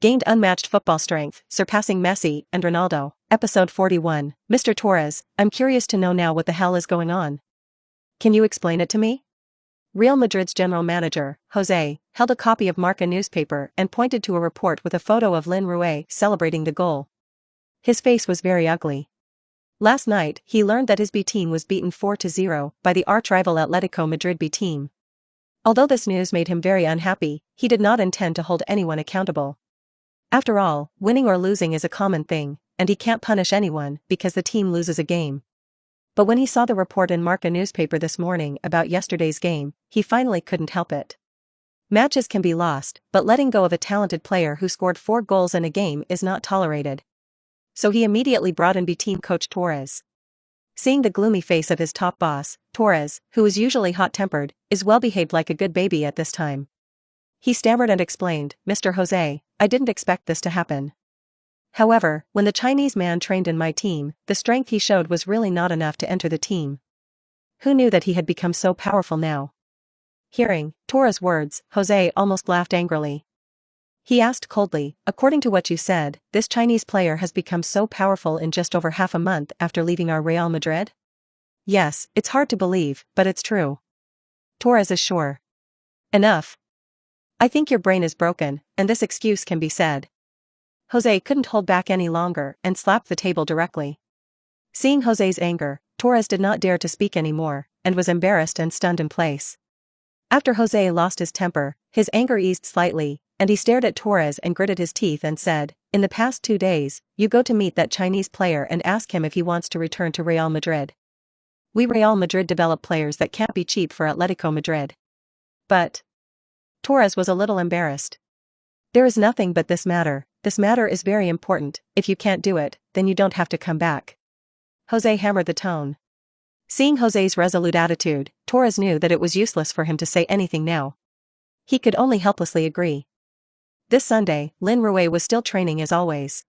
Gained unmatched football strength, surpassing Messi and Ronaldo. Episode 41. Mr. Torres, I'm curious to know now what the hell is going on. Can you explain it to me? Real Madrid's general manager, Jose, held a copy of Marca newspaper and pointed to a report with a photo of Lin Rui celebrating the goal. His face was very ugly. Last night, he learned that his B team was beaten 4-0 by the arch-rival Atletico Madrid B team. Although this news made him very unhappy, he did not intend to hold anyone accountable. After all, winning or losing is a common thing, and he can't punish anyone because the team loses a game. But when he saw the report in Marca newspaper this morning about yesterday's game, he finally couldn't help it. Matches can be lost, but letting go of a talented player who scored 4 goals in a game is not tolerated. So he immediately brought in B team coach Torres. Seeing the gloomy face of his top boss, Torres, who is usually hot-tempered, is well-behaved like a good baby at this time. He stammered and explained, "Mr. Jose, I didn't expect this to happen. However, when the Chinese man trained in my team, the strength he showed was really not enough to enter the team. Who knew that he had become so powerful now?" Hearing Torres' words, Jose almost laughed angrily. He asked coldly, "According to what you said, this Chinese player has become so powerful in just over half a month after leaving our Real Madrid?" "Yes, it's hard to believe, but it's true." Torres is sure. "Enough. I think your brain is broken, and this excuse can be said." Jose couldn't hold back any longer and slapped the table directly. Seeing Jose's anger, Torres did not dare to speak anymore, and was embarrassed and stunned in place. After Jose lost his temper, his anger eased slightly, and he stared at Torres and gritted his teeth and said, "In the past 2 days, you go to meet that Chinese player and ask him if he wants to return to Real Madrid. We Real Madrid develop players that can't be cheap for Atletico Madrid." But Torres was a little embarrassed. "There is nothing but this matter is very important. If you can't do it, then you don't have to come back." Jose hammered the tone. Seeing Jose's resolute attitude, Torres knew that it was useless for him to say anything now. He could only helplessly agree. This Sunday, Lin Rui was still training as always.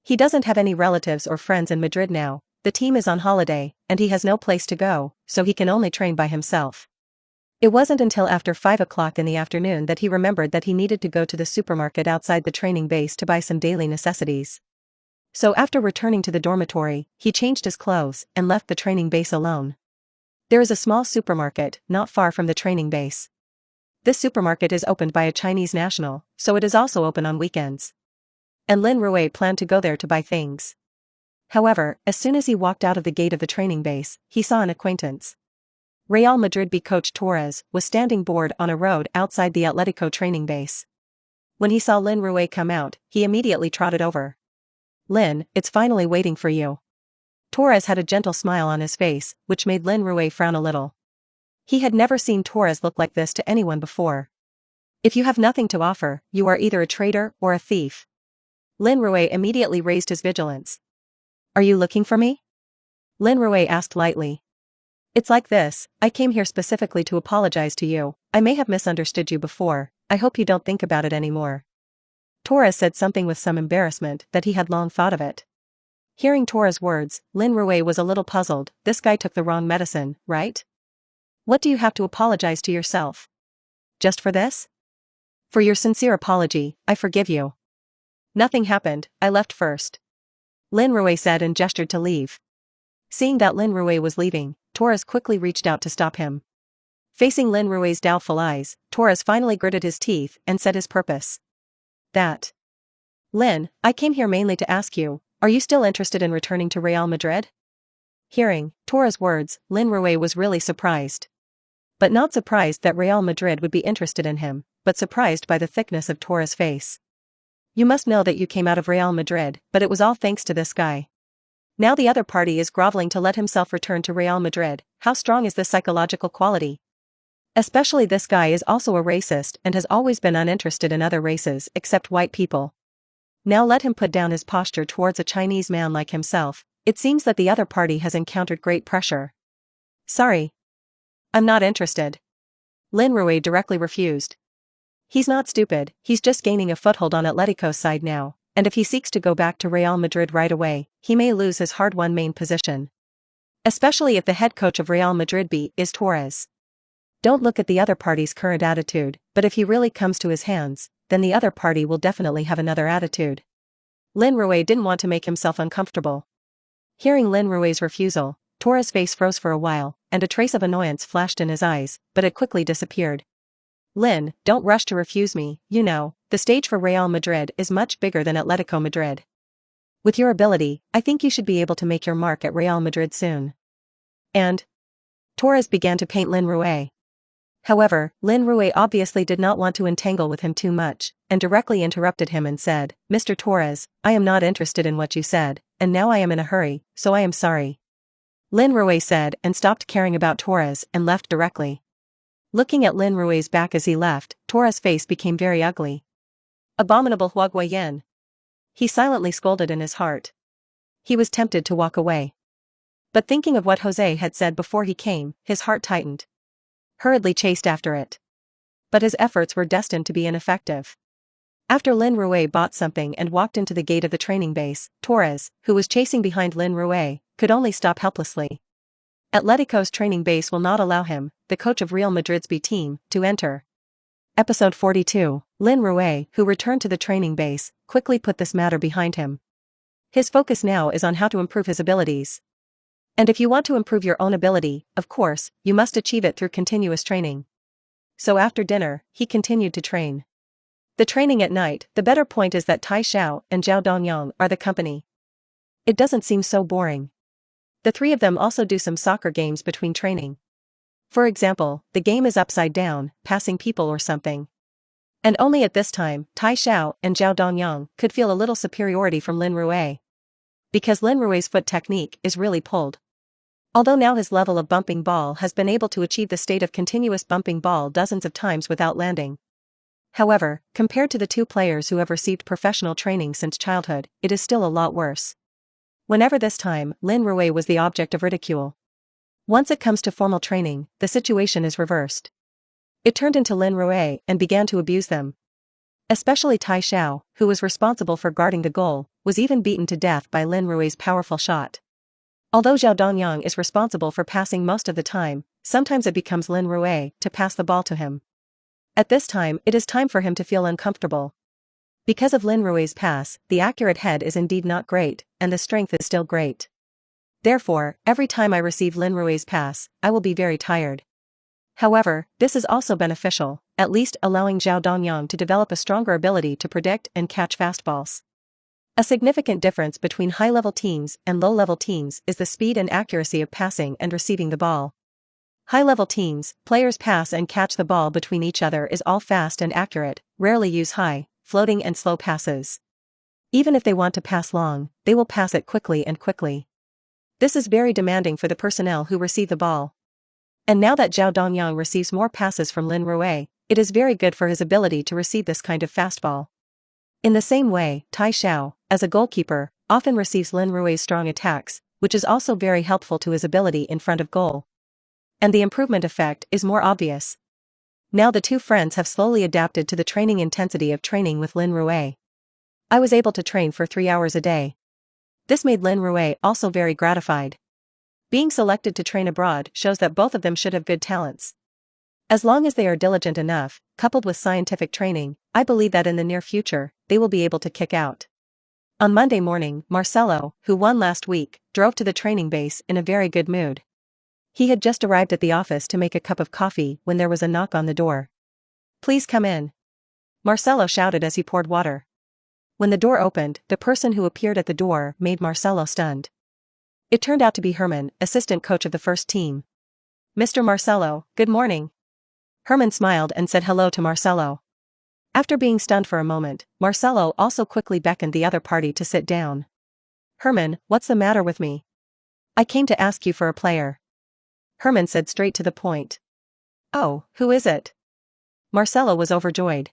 He doesn't have any relatives or friends in Madrid now, the team is on holiday, and he has no place to go, so he can only train by himself. It wasn't until after 5 o'clock in the afternoon that he remembered that he needed to go to the supermarket outside the training base to buy some daily necessities. So after returning to the dormitory, he changed his clothes and left the training base alone. There is a small supermarket not far from the training base. This supermarket is opened by a Chinese national, so it is also open on weekends. And Lin Rui planned to go there to buy things. However, as soon as he walked out of the gate of the training base, he saw an acquaintance. Real Madrid B coach Torres was standing bored on a road outside the Atletico training base. When he saw Lin Rui come out, he immediately trotted over. "Lin, it's finally waiting for you." Torres had a gentle smile on his face, which made Lin Rui frown a little. He had never seen Torres look like this to anyone before. "If you have nothing to offer, you are either a traitor or a thief." Lin Rui immediately raised his vigilance. "Are you looking for me?" Lin Rui asked lightly. "It's like this, I came here specifically to apologize to you. I may have misunderstood you before, I hope you don't think about it anymore." Torres said something with some embarrassment that he had long thought of it. Hearing Torres' words, Lin Rui was a little puzzled. This guy took the wrong medicine, right? "What do you have to apologize to yourself? Just for this?" "For your sincere apology, I forgive you. Nothing happened, I left first." Lin Rui said and gestured to leave. Seeing that Lin Rui was leaving, Torres quickly reached out to stop him. Facing Lin Rui's doubtful eyes, Torres finally gritted his teeth and said his purpose. "That. Lin, I came here mainly to ask you, are you still interested in returning to Real Madrid?" Hearing Torres' words, Lin Rui was really surprised. But not surprised that Real Madrid would be interested in him, but surprised by the thickness of Torres' face. "You must know that you came out of Real Madrid, but it was all thanks to this guy. Now the other party is groveling to let himself return to Real Madrid. How strong is this psychological quality? Especially this guy is also a racist and has always been uninterested in other races except white people. Now let him put down his posture towards a Chinese man like himself. It seems that the other party has encountered great pressure." "Sorry. I'm not interested." Lin Rui directly refused. He's not stupid, he's just gaining a foothold on Atletico's side now, and if he seeks to go back to Real Madrid right away, he may lose his hard-won main position. Especially if the head coach of Real Madrid B is Torres. Don't look at the other party's current attitude, but if he really comes to his hands, then the other party will definitely have another attitude. Lin Rui didn't want to make himself uncomfortable. Hearing Lin Rui's refusal, Torres' face froze for a while, and a trace of annoyance flashed in his eyes, but it quickly disappeared. Lin, don't rush to refuse me, you know, the stage for Real Madrid is much bigger than Atletico Madrid. With your ability, I think you should be able to make your mark at Real Madrid soon. And Torres began to paint Lin Rui. However, Lin Rui obviously did not want to entangle with him too much, and directly interrupted him and said, Mr. Torres, I am not interested in what you said, and now I am in a hurry, so I am sorry. Lin Rui said and stopped caring about Torres and left directly. Looking at Lin Rui's back as he left, Torres' face became very ugly. Abominable Huaguayan. He silently scolded in his heart. He was tempted to walk away. But thinking of what Jose had said before he came, his heart tightened. Hurriedly chased after it. But his efforts were destined to be ineffective. After Lin Rui bought something and walked into the gate of the training base, Torres, who was chasing behind Lin Rui, could only stop helplessly. Atletico's training base will not allow him, the coach of Real Madrid's B team, to enter. Episode 42, Lin Rui, who returned to the training base, quickly put this matter behind him. His focus now is on how to improve his abilities. And if you want to improve your own ability, of course, you must achieve it through continuous training. So after dinner, he continued to train. The training at night, the better point is that Tai Xiao and Zhao Dongyang are the company. It doesn't seem so boring. The three of them also do some soccer games between training. For example, the game is upside down, passing people or something. And only at this time, Tai Xiao and Zhao Dongyang could feel a little superiority from Lin Rui. Because Lin Rui's foot technique is really pulled. Although now his level of bumping ball has been able to achieve the state of continuous bumping ball dozens of times without landing. However, compared to the two players who have received professional training since childhood, it is still a lot worse. Whenever this time, Lin Rui was the object of ridicule. Once it comes to formal training, the situation is reversed. It turned into Lin Rui and began to abuse them. Especially Tai Xiao, who was responsible for guarding the goal, was even beaten to death by Lin Rui's powerful shot. Although Zhao Dongyang is responsible for passing most of the time, sometimes it becomes Lin Rui to pass the ball to him. At this time, it is time for him to feel uncomfortable. Because of Lin Rui's pass, the accurate head is indeed not great, and the strength is still great. Therefore, every time I receive Lin Rui's pass, I will be very tired. However, this is also beneficial, at least allowing Zhao Dongyang to develop a stronger ability to predict and catch fastballs. A significant difference between high-level teams and low-level teams is the speed and accuracy of passing and receiving the ball. High-level teams, players pass and catch the ball between each other is all fast and accurate, rarely use high, floating and slow passes. Even if they want to pass long, they will pass it quickly and quickly. This is very demanding for the personnel who receive the ball. And now that Zhao Dongyang receives more passes from Lin Rui, it is very good for his ability to receive this kind of fastball. In the same way, Tai Xiao, as a goalkeeper, often receives Lin Rui's strong attacks, which is also very helpful to his ability in front of goal. And the improvement effect is more obvious. Now the two friends have slowly adapted to the training intensity of training with Lin Rui. I was able to train for 3 hours a day. This made Lin Rui also very gratified. Being selected to train abroad shows that both of them should have good talents. As long as they are diligent enough, coupled with scientific training, I believe that in the near future, they will be able to kick out. On Monday morning, Marcelo, who won last week, drove to the training base in a very good mood. He had just arrived at the office to make a cup of coffee when there was a knock on the door. "Please come in," Marcelo shouted as he poured water. When the door opened, the person who appeared at the door made Marcelo stunned. It turned out to be Herman, assistant coach of the first team. "Mr. Marcelo, good morning." Herman smiled and said hello to Marcelo. After being stunned for a moment, Marcelo also quickly beckoned the other party to sit down. "Herman, what's the matter with me? I came to ask you for a player." Herman said straight to the point. "Oh, who is it?" Marcelo was overjoyed.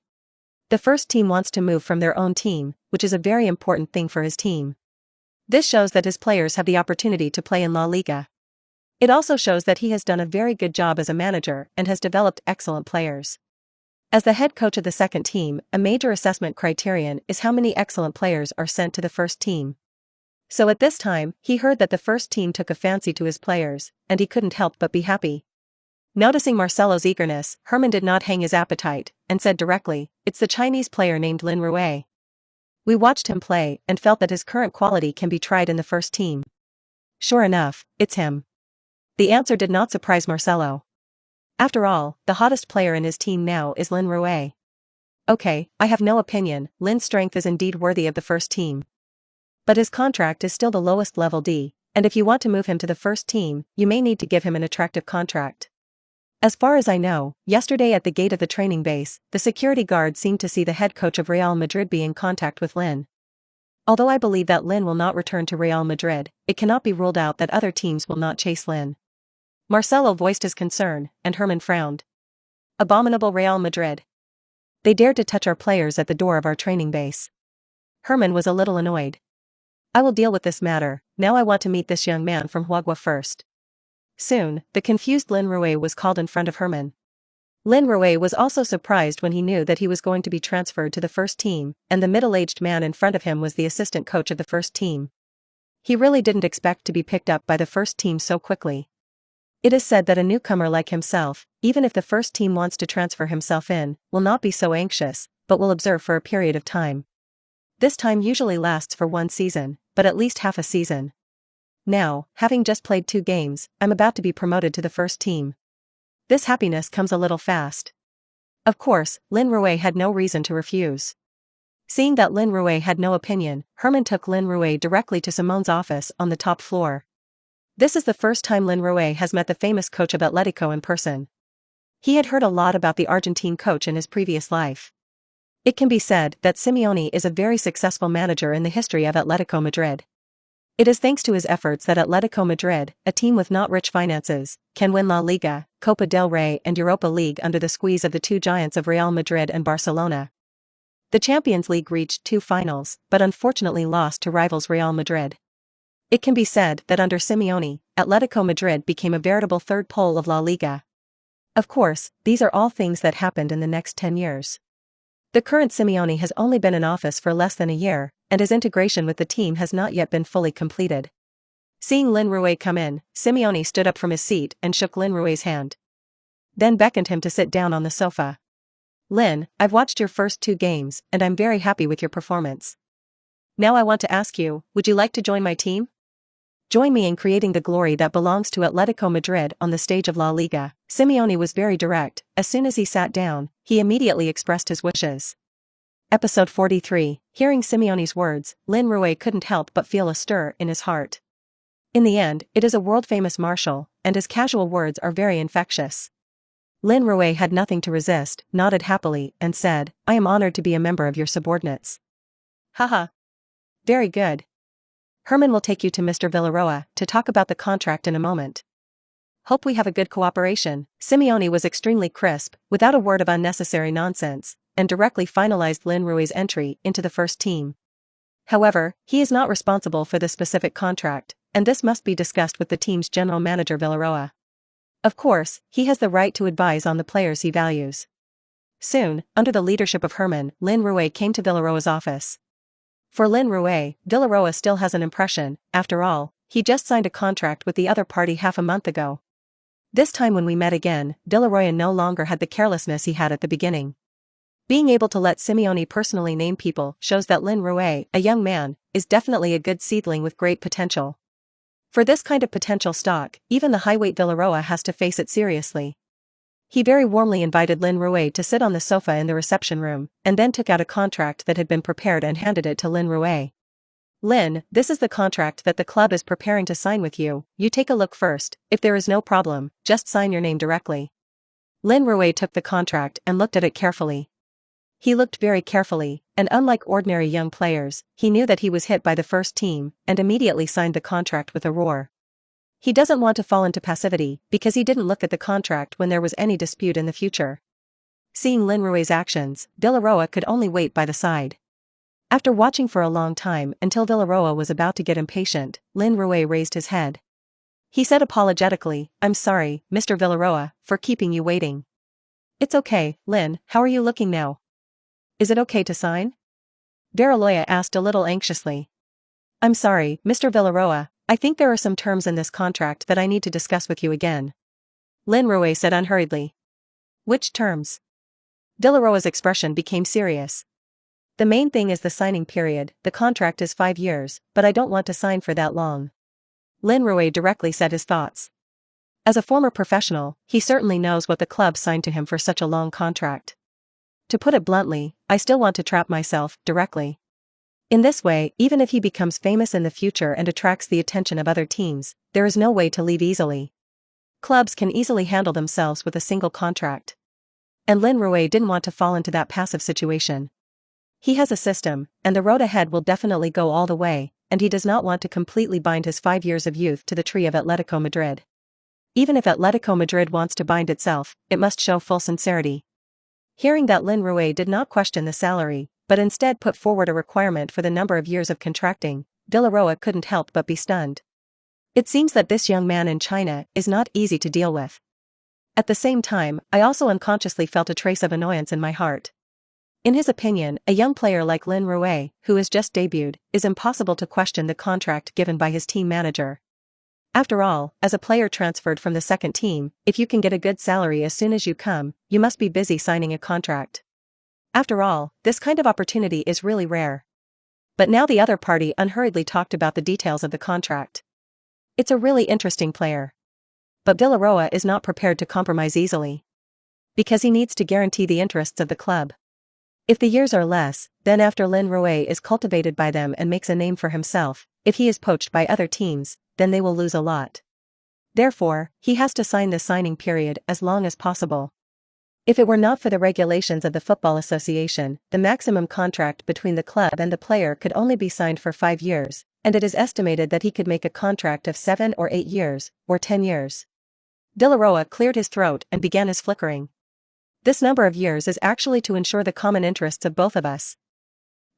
The first team wants to move from their own team, which is a very important thing for his team. This shows that his players have the opportunity to play in La Liga. It also shows that he has done a very good job as a manager and has developed excellent players. As the head coach of the second team, a major assessment criterion is how many excellent players are sent to the first team. So at this time, he heard that the first team took a fancy to his players, and he couldn't help but be happy. Noticing Marcelo's eagerness, Herman did not hang his appetite, and said directly, "It's the Chinese player named Lin Rui. We watched him play and felt that his current quality can be tried in the first team." Sure enough, it's him. The answer did not surprise Marcelo. After all, the hottest player in his team now is Lin Rui. Okay, I have no opinion, Lin's strength is indeed worthy of the first team. But his contract is still the lowest level D, and if you want to move him to the first team, you may need to give him an attractive contract. As far as I know, yesterday at the gate of the training base, the security guard seemed to see the head coach of Real Madrid be in contact with Lin. Although I believe that Lin will not return to Real Madrid, it cannot be ruled out that other teams will not chase Lin. Marcelo voiced his concern, and Herman frowned. Abominable Real Madrid. They dared to touch our players at the door of our training base. Herman was a little annoyed. I will deal with this matter, now I want to meet this young man from Huagua first. Soon, the confused Lin Rui was called in front of Herman. Lin Rui was also surprised when he knew that he was going to be transferred to the first team, and the middle-aged man in front of him was the assistant coach of the first team. He really didn't expect to be picked up by the first team so quickly. It is said that a newcomer like himself, even if the first team wants to transfer himself in, will not be so anxious, but will observe for a period of time. This time usually lasts for 1 season, but at least half a season. Now, having just played 2 games, I'm about to be promoted to the first team. This happiness comes a little fast. Of course, Lin Rui had no reason to refuse. Seeing that Lin Rui had no opinion, Herman took Lin Rui directly to Simon's office on the top floor. This is the first time Lin Rui has met the famous coach of Atletico in person. He had heard a lot about the Argentine coach in his previous life. It can be said that Simeone is a very successful manager in the history of Atletico Madrid. It is thanks to his efforts that Atletico Madrid, a team with not rich finances, can win La Liga, Copa del Rey and Europa League under the squeeze of the 2 giants of Real Madrid and Barcelona. The Champions League reached 2 finals, but unfortunately lost to rivals Real Madrid. It can be said that under Simeone, Atletico Madrid became a veritable third pole of La Liga. Of course, these are all things that happened in the next 10 years. The current Simeone has only been in office for less than a year, and his integration with the team has not yet been fully completed. Seeing Lin Rui come in, Simeone stood up from his seat and shook Lin Rui's hand. Then beckoned him to sit down on the sofa. Lin, I've watched your first 2 games, and I'm very happy with your performance. Now I want to ask you, would you like to join my team? Join me in creating the glory that belongs to Atletico Madrid on the stage of La Liga. Simeone was very direct. As soon as he sat down, he immediately expressed his wishes. Episode 43. Hearing Simeone's words, Lin Rui couldn't help but feel a stir in his heart. In the end, it is a world-famous marshal, and his casual words are very infectious. Lin Rui had nothing to resist, nodded happily, and said, I am honored to be a member of your subordinates. Haha. Very good. Herman will take you to Mr. Villaroa to talk about the contract in a moment. Hope we have a good cooperation. Simeone was extremely crisp, without a word of unnecessary nonsense, and directly finalized Lin Rui's entry into the first team. However, he is not responsible for the specific contract, and this must be discussed with the team's general manager Villaroa. Of course, he has the right to advise on the players he values. Soon, under the leadership of Herman, Lin Rui came to Villaroa's office. For Lin Rui, Villaroa still has an impression. After all, he just signed a contract with the other party half a month ago. This time when we met again, Villaroa no longer had the carelessness he had at the beginning. Being able to let Simeone personally name people shows that Lin Rui, a young man, is definitely a good seedling with great potential. For this kind of potential stock, even the high-weight Villaroa has to face it seriously. He very warmly invited Lin Rui to sit on the sofa in the reception room, and then took out a contract that had been prepared and handed it to Lin Rui. Lin, this is the contract that the club is preparing to sign with you. You take a look first. If there is no problem, just sign your name directly. Lin Rui took the contract and looked at it carefully. He looked very carefully, and unlike ordinary young players, he knew that he was hit by the first team, and immediately signed the contract with a roar. He doesn't want to fall into passivity, because he didn't look at the contract when there was any dispute in the future. Seeing Lin Rui's actions, Villaroa could only wait by the side. After watching for a long time until Villaroa was about to get impatient, Lin Rui raised his head. He said apologetically, I'm sorry, Mr. Villaroa, for keeping you waiting. It's okay, Lin, how are you looking now? Is it okay to sign? Villaroa asked a little anxiously. I'm sorry, Mr. Villaroa, I think there are some terms in this contract that I need to discuss with you again. Lin Rui said unhurriedly. Which terms? De La Roa's expression became serious. The main thing is the signing period. The contract is 5 years, but I don't want to sign for that long. Lin Rui directly said his thoughts. As a former professional, he certainly knows what the club signed to him for such a long contract. To put it bluntly, I still want to trap myself, directly. In this way, even if he becomes famous in the future and attracts the attention of other teams, there is no way to leave easily. Clubs can easily handle themselves with a single contract. And Lin Rui didn't want to fall into that passive situation. He has a system, and the road ahead will definitely go all the way, and he does not want to completely bind his 5 years of youth to the tree of Atletico Madrid. Even if Atletico Madrid wants to bind itself, it must show full sincerity. Hearing that Lin Rui did not question the salary, but instead put forward a requirement for the number of years of contracting, De La Roa couldn't help but be stunned. It seems that this young man in China is not easy to deal with. At the same time, I also unconsciously felt a trace of annoyance in my heart. In his opinion, a young player like Lin Rui, who has just debuted, is impossible to question the contract given by his team manager. After all, as a player transferred from the second team, if you can get a good salary as soon as you come, you must be busy signing a contract. After all, this kind of opportunity is really rare. But now the other party unhurriedly talked about the details of the contract. It's a really interesting player. But De La Roa is not prepared to compromise easily. Because he needs to guarantee the interests of the club. If the years are less, then after Lin Rui is cultivated by them and makes a name for himself, if he is poached by other teams, then they will lose a lot. Therefore, he has to sign the signing period as long as possible. If it were not for the regulations of the Football Association, the maximum contract between the club and the player could only be signed for 5 years, and it is estimated that he could make a contract of 7 or 8 years, or 10 years. De La Roa cleared his throat and began his flickering. This number of years is actually to ensure the common interests of both of us.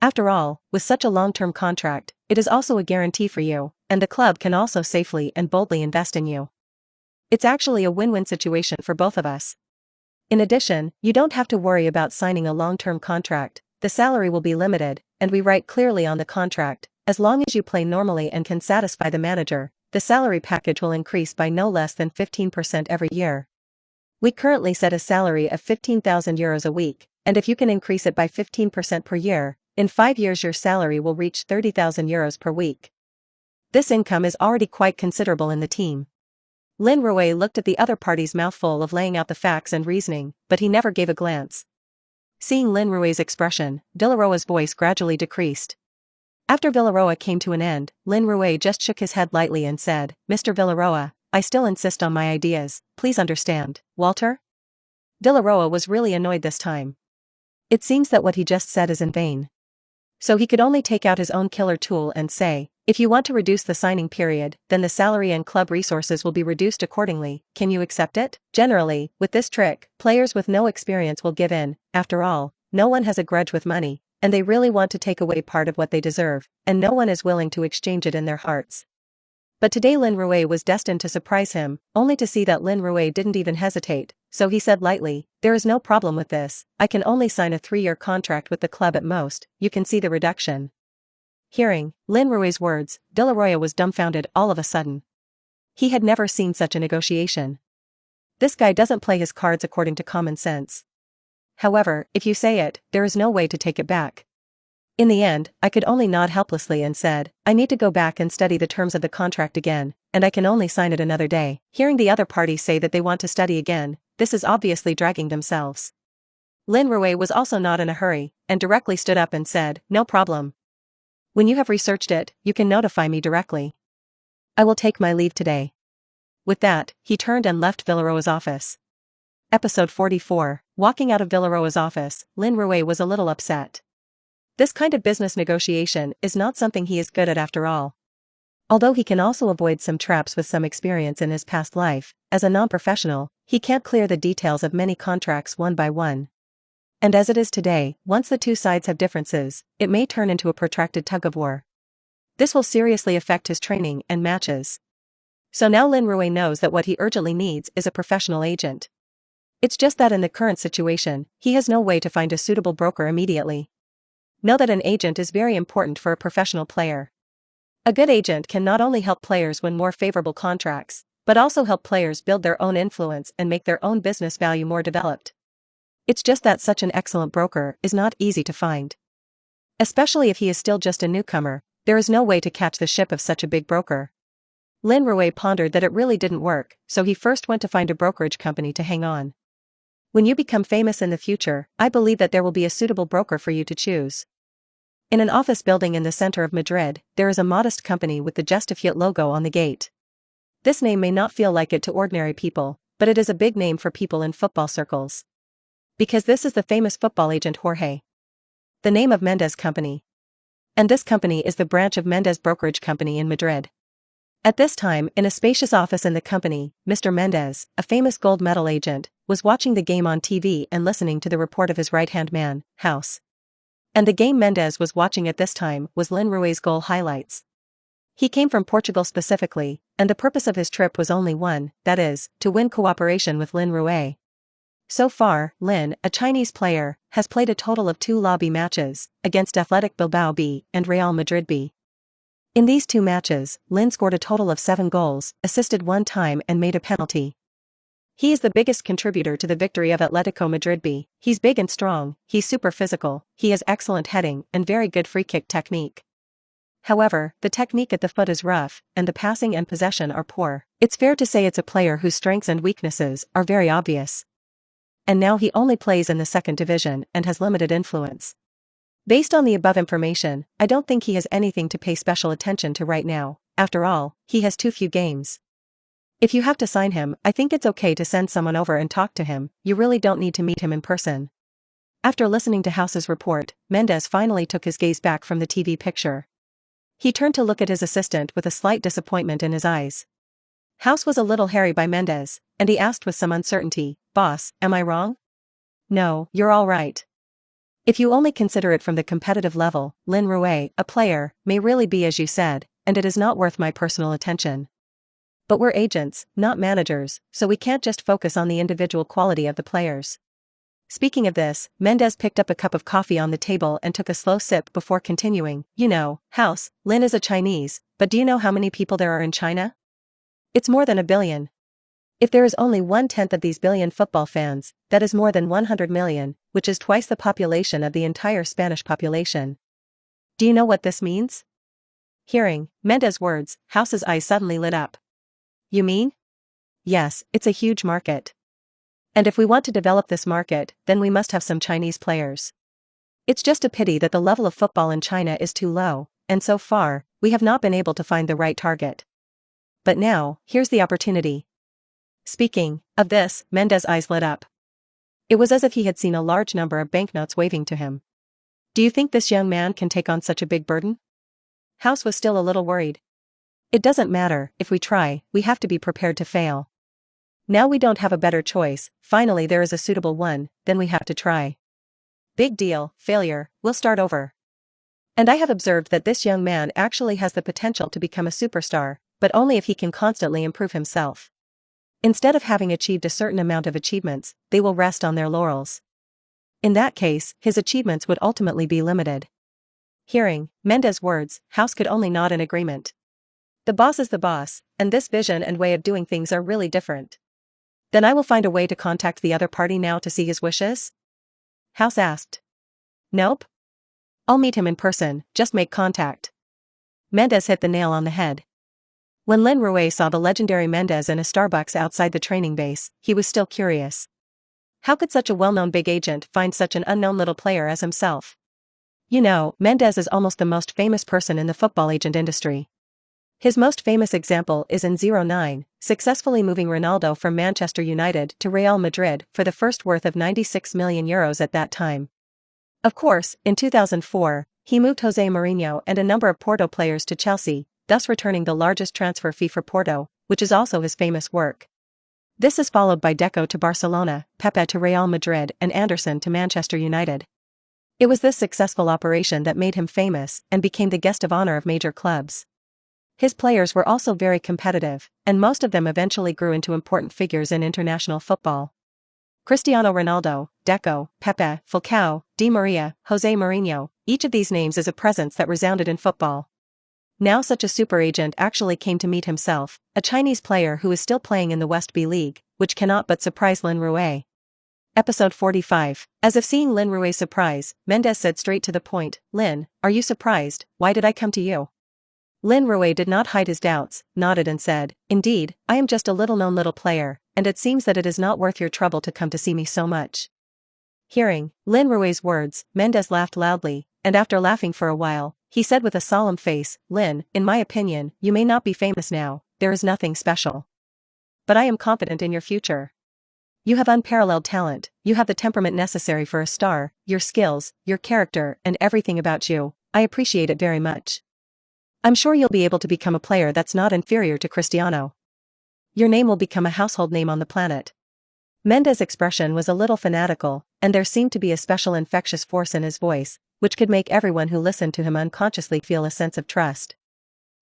After all, with such a long-term contract, it is also a guarantee for you, and the club can also safely and boldly invest in you. It's actually a win-win situation for both of us. In addition, you don't have to worry about signing a long-term contract. The salary will be limited, and we write clearly on the contract, as long as you play normally and can satisfy the manager, the salary package will increase by no less than 15% every year. We currently set a salary of €15,000 a week, and if you can increase it by 15% per year, in 5 years your salary will reach €30,000 per week. This income is already quite considerable in the team. Lin Rui looked at the other party's mouthful of laying out the facts and reasoning, but he never gave a glance. Seeing Lin Rui's expression, De La Roa's voice gradually decreased. After Villaroa came to an end, Lin Rui just shook his head lightly and said, "Mr. Villaroa, I still insist on my ideas, please understand, Walter?" De La Roa was really annoyed this time. It seems that what he just said is in vain. So he could only take out his own killer tool and say, "If you want to reduce the signing period, then the salary and club resources will be reduced accordingly, can you accept it?" Generally, with this trick, players with no experience will give in. After all, no one has a grudge with money, and they really want to take away part of what they deserve, and no one is willing to exchange it in their hearts. But today Lin Rui was destined to surprise him, only to see that Lin Rui didn't even hesitate, so he said lightly, "There is no problem with this, I can only sign a 3-year contract with the club at most, you can see the reduction." Hearing Lin Rui's words, De La Roya was dumbfounded all of a sudden. He had never seen such a negotiation. This guy doesn't play his cards according to common sense. However, if you say it, there is no way to take it back. In the end, I could only nod helplessly and said, "I need to go back and study the terms of the contract again, and I can only sign it another day." Hearing the other party say that they want to study again, this is obviously dragging themselves. Lin Rui was also not in a hurry, and directly stood up and said, "No problem. When you have researched it, you can notify me directly. I will take my leave today." With that, he turned and left Villaroa's office. Episode 44. Walking out of Villaroa's office, Lin Rui was a little upset. This kind of business negotiation is not something he is good at after all. Although he can also avoid some traps with some experience in his past life, as a non-professional, he can't clear the details of many contracts one by one. And as it is today, once the two sides have differences, it may turn into a protracted tug-of-war. This will seriously affect his training and matches. So now Lin Rui knows that what he urgently needs is a professional agent. It's just that in the current situation, he has no way to find a suitable broker immediately. Know that an agent is very important for a professional player. A good agent can not only help players win more favorable contracts, but also help players build their own influence and make their own business value more developed. It's just that such an excellent broker is not easy to find. Especially if he is still just a newcomer, there is no way to catch the ship of such a big broker. Lin Rui pondered that it really didn't work, so he first went to find a brokerage company to hang on. When you become famous in the future, I believe that there will be a suitable broker for you to choose. In an office building in the center of Madrid, there is a modest company with the Justifiat logo on the gate. This name may not feel like it to ordinary people, but it is a big name for people in football circles. Because this is the famous football agent Jorge. The name of Mendes company. And this company is the branch of Mendes brokerage company in Madrid. At this time, in a spacious office in the company, Mr. Mendes, a famous gold medal agent, was watching the game on TV and listening to the report of his right-hand man, House. And the game Mendes was watching at this time was Lin Rui's goal highlights. He came from Portugal specifically, and the purpose of his trip was only one, that is, to win cooperation with Lin Rui. So far, Lin, a Chinese player, has played a total of 2 lobby matches, against Athletic Bilbao B and Real Madrid B. In these 2 matches, Lin scored a total of 7 goals, assisted 1 time and made a penalty. He is the biggest contributor to the victory of Atletico Madrid B. He's big and strong, he's super physical, he has excellent heading and very good free kick technique. However, the technique at the foot is rough, and the passing and possession are poor. It's fair to say it's a player whose strengths and weaknesses are very obvious. And now he only plays in the 2nd division and has limited influence. Based on the above information, I don't think he has anything to pay special attention to right now. After all, he has too few games. If you have to sign him, I think it's okay to send someone over and talk to him, you really don't need to meet him in person. After listening to House's report, Mendes finally took his gaze back from the TV picture. He turned to look at his assistant with a slight disappointment in his eyes. House was a little hairy by Mendes, and he asked with some uncertainty, "Boss, am I wrong?" "No, you're all right. If you only consider it from the competitive level, Lin Rui, a player, may really be as you said, and it is not worth my personal attention. But we're agents, not managers, so we can't just focus on the individual quality of the players." Speaking of this, Mendes picked up a cup of coffee on the table and took a slow sip before continuing, "You know, House, Lin is a Chinese, but do you know how many people there are in China? It's more than 1 billion. If there is only 1/10 of these billion football fans, that is more than 100 million, which is twice the population of the entire Spanish population. Do you know what this means?" Hearing Mendes' words, House's eyes suddenly lit up. "You mean?" "Yes, it's a huge market. And if we want to develop this market, then we must have some Chinese players. It's just a pity that the level of football in China is too low, and so far, we have not been able to find the right target. But now, here's the opportunity." Speaking of this, Mendes' eyes lit up. It was as if he had seen a large number of banknotes waving to him. "Do you think this young man can take on such a big burden?" House was still a little worried. "It doesn't matter, if we try, we have to be prepared to fail. Now we don't have a better choice, finally there is a suitable one, then we have to try. Big deal, failure, we'll start over. And I have observed that this young man actually has the potential to become a superstar, but only if he can constantly improve himself. Instead of having achieved a certain amount of achievements, they will rest on their laurels. In that case, his achievements would ultimately be limited." Hearing Mendes' words, House could only nod in agreement. The boss is the boss, and this vision and way of doing things are really different. "Then I will find a way to contact the other party now to see his wishes?" House asked. "Nope. I'll meet him in person, just make contact." Mendes hit the nail on the head. When Lin Rui saw the legendary Mendes in a Starbucks outside the training base, he was still curious. How could such a well-known big agent find such an unknown little player as himself? You know, Mendes is almost the most famous person in the football agent industry. His most famous example is in 09, successfully moving Ronaldo from Manchester United to Real Madrid for the first worth of €96 million at that time. Of course, in 2004, he moved Jose Mourinho and a number of Porto players to Chelsea, thus returning the largest transfer fee for Porto, which is also his famous work. This is followed by Deco to Barcelona, Pepe to Real Madrid and Anderson to Manchester United. It was this successful operation that made him famous and became the guest of honor of major clubs. His players were also very competitive, and most of them eventually grew into important figures in international football. Cristiano Ronaldo, Deco, Pepe, Falcao, Di Maria, Jose Mourinho, each of these names is a presence that resounded in football. Now such a super agent actually came to meet himself, a Chinese player who is still playing in the West B League, which cannot but surprise Lin Rui. Episode 45. As if seeing Lin Rui's surprise, Mendes said straight to the point, "Lin, are you surprised? Why did I come to you?" Lin Rui did not hide his doubts, nodded and said, "Indeed, I am just a little-known little player, and it seems that it is not worth your trouble to come to see me so much." Hearing Lin Rui's words, Mendes laughed loudly, and after laughing for a while, he said with a solemn face, "Lin, in my opinion, you may not be famous now, there is nothing special. But I am confident in your future. You have unparalleled talent, you have the temperament necessary for a star, your skills, your character, and everything about you, I appreciate it very much. I'm sure you'll be able to become a player that's not inferior to Cristiano. Your name will become a household name on the planet." Mendes' expression was a little fanatical, and there seemed to be a special infectious force in his voice, which could make everyone who listened to him unconsciously feel a sense of trust.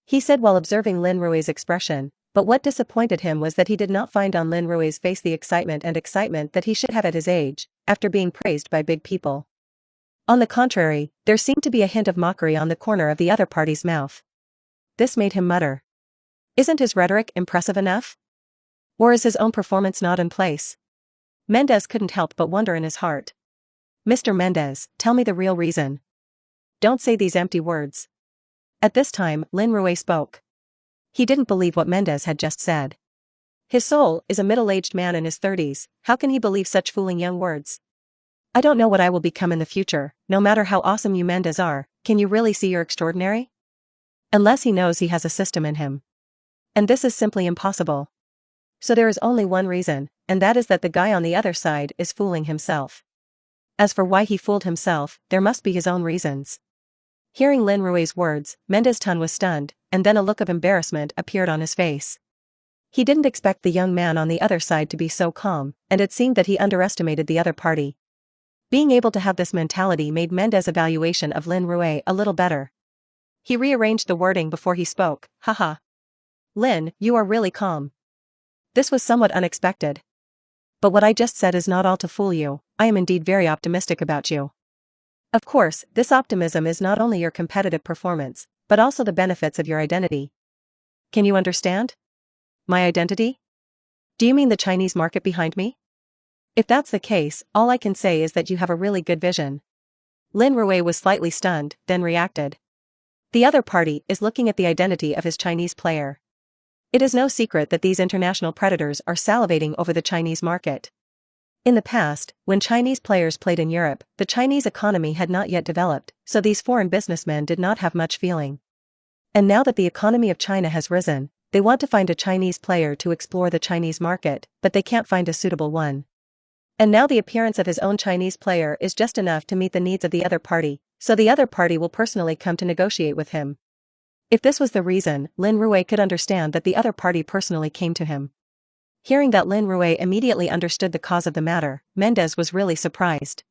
He said while observing Lin Rui's expression, but what disappointed him was that he did not find on Lin Rui's face the excitement that he should have at his age, after being praised by big people. On the contrary, there seemed to be a hint of mockery on the corner of the other party's mouth. This made him mutter. Isn't his rhetoric impressive enough? Or is his own performance not in place? Mendes couldn't help but wonder in his heart. "Mr. Mendes, tell me the real reason. Don't say these empty words." At this time, Lin Rui spoke. He didn't believe what Mendes had just said. His soul is a middle-aged man in his 30s, how can he believe such fooling young words? "I don't know what I will become in the future, no matter how awesome you Mendes are, can you really see you're extraordinary?" Unless he knows he has a system in him. And this is simply impossible. So there is only one reason, and that is that the guy on the other side is fooling himself. As for why he fooled himself, there must be his own reasons. Hearing Lin Rui's words, Mendes' tongue was stunned, and then a look of embarrassment appeared on his face. He didn't expect the young man on the other side to be so calm, and it seemed that he underestimated the other party. Being able to have this mentality made Mendes' evaluation of Lin Rui a little better. He rearranged the wording before he spoke, "Haha. Lin, you are really calm. This was somewhat unexpected. But what I just said is not all to fool you, I am indeed very optimistic about you. Of course, this optimism is not only your competitive performance, but also the benefits of your identity. Can you understand? My identity? Do you mean the Chinese market behind me? If that's the case, all I can say is that you have a really good vision." Lin Rui was slightly stunned, then reacted. The other party is looking at the identity of his Chinese player. It is no secret that these international predators are salivating over the Chinese market. In the past, when Chinese players played in Europe, the Chinese economy had not yet developed, so these foreign businessmen did not have much feeling. And now that the economy of China has risen, they want to find a Chinese player to explore the Chinese market, but they can't find a suitable one. And now the appearance of his own Chinese player is just enough to meet the needs of the other party, so the other party will personally come to negotiate with him. If this was the reason, Lin Rui could understand that the other party personally came to him. Hearing that Lin Rui immediately understood the cause of the matter, Mendes was really surprised.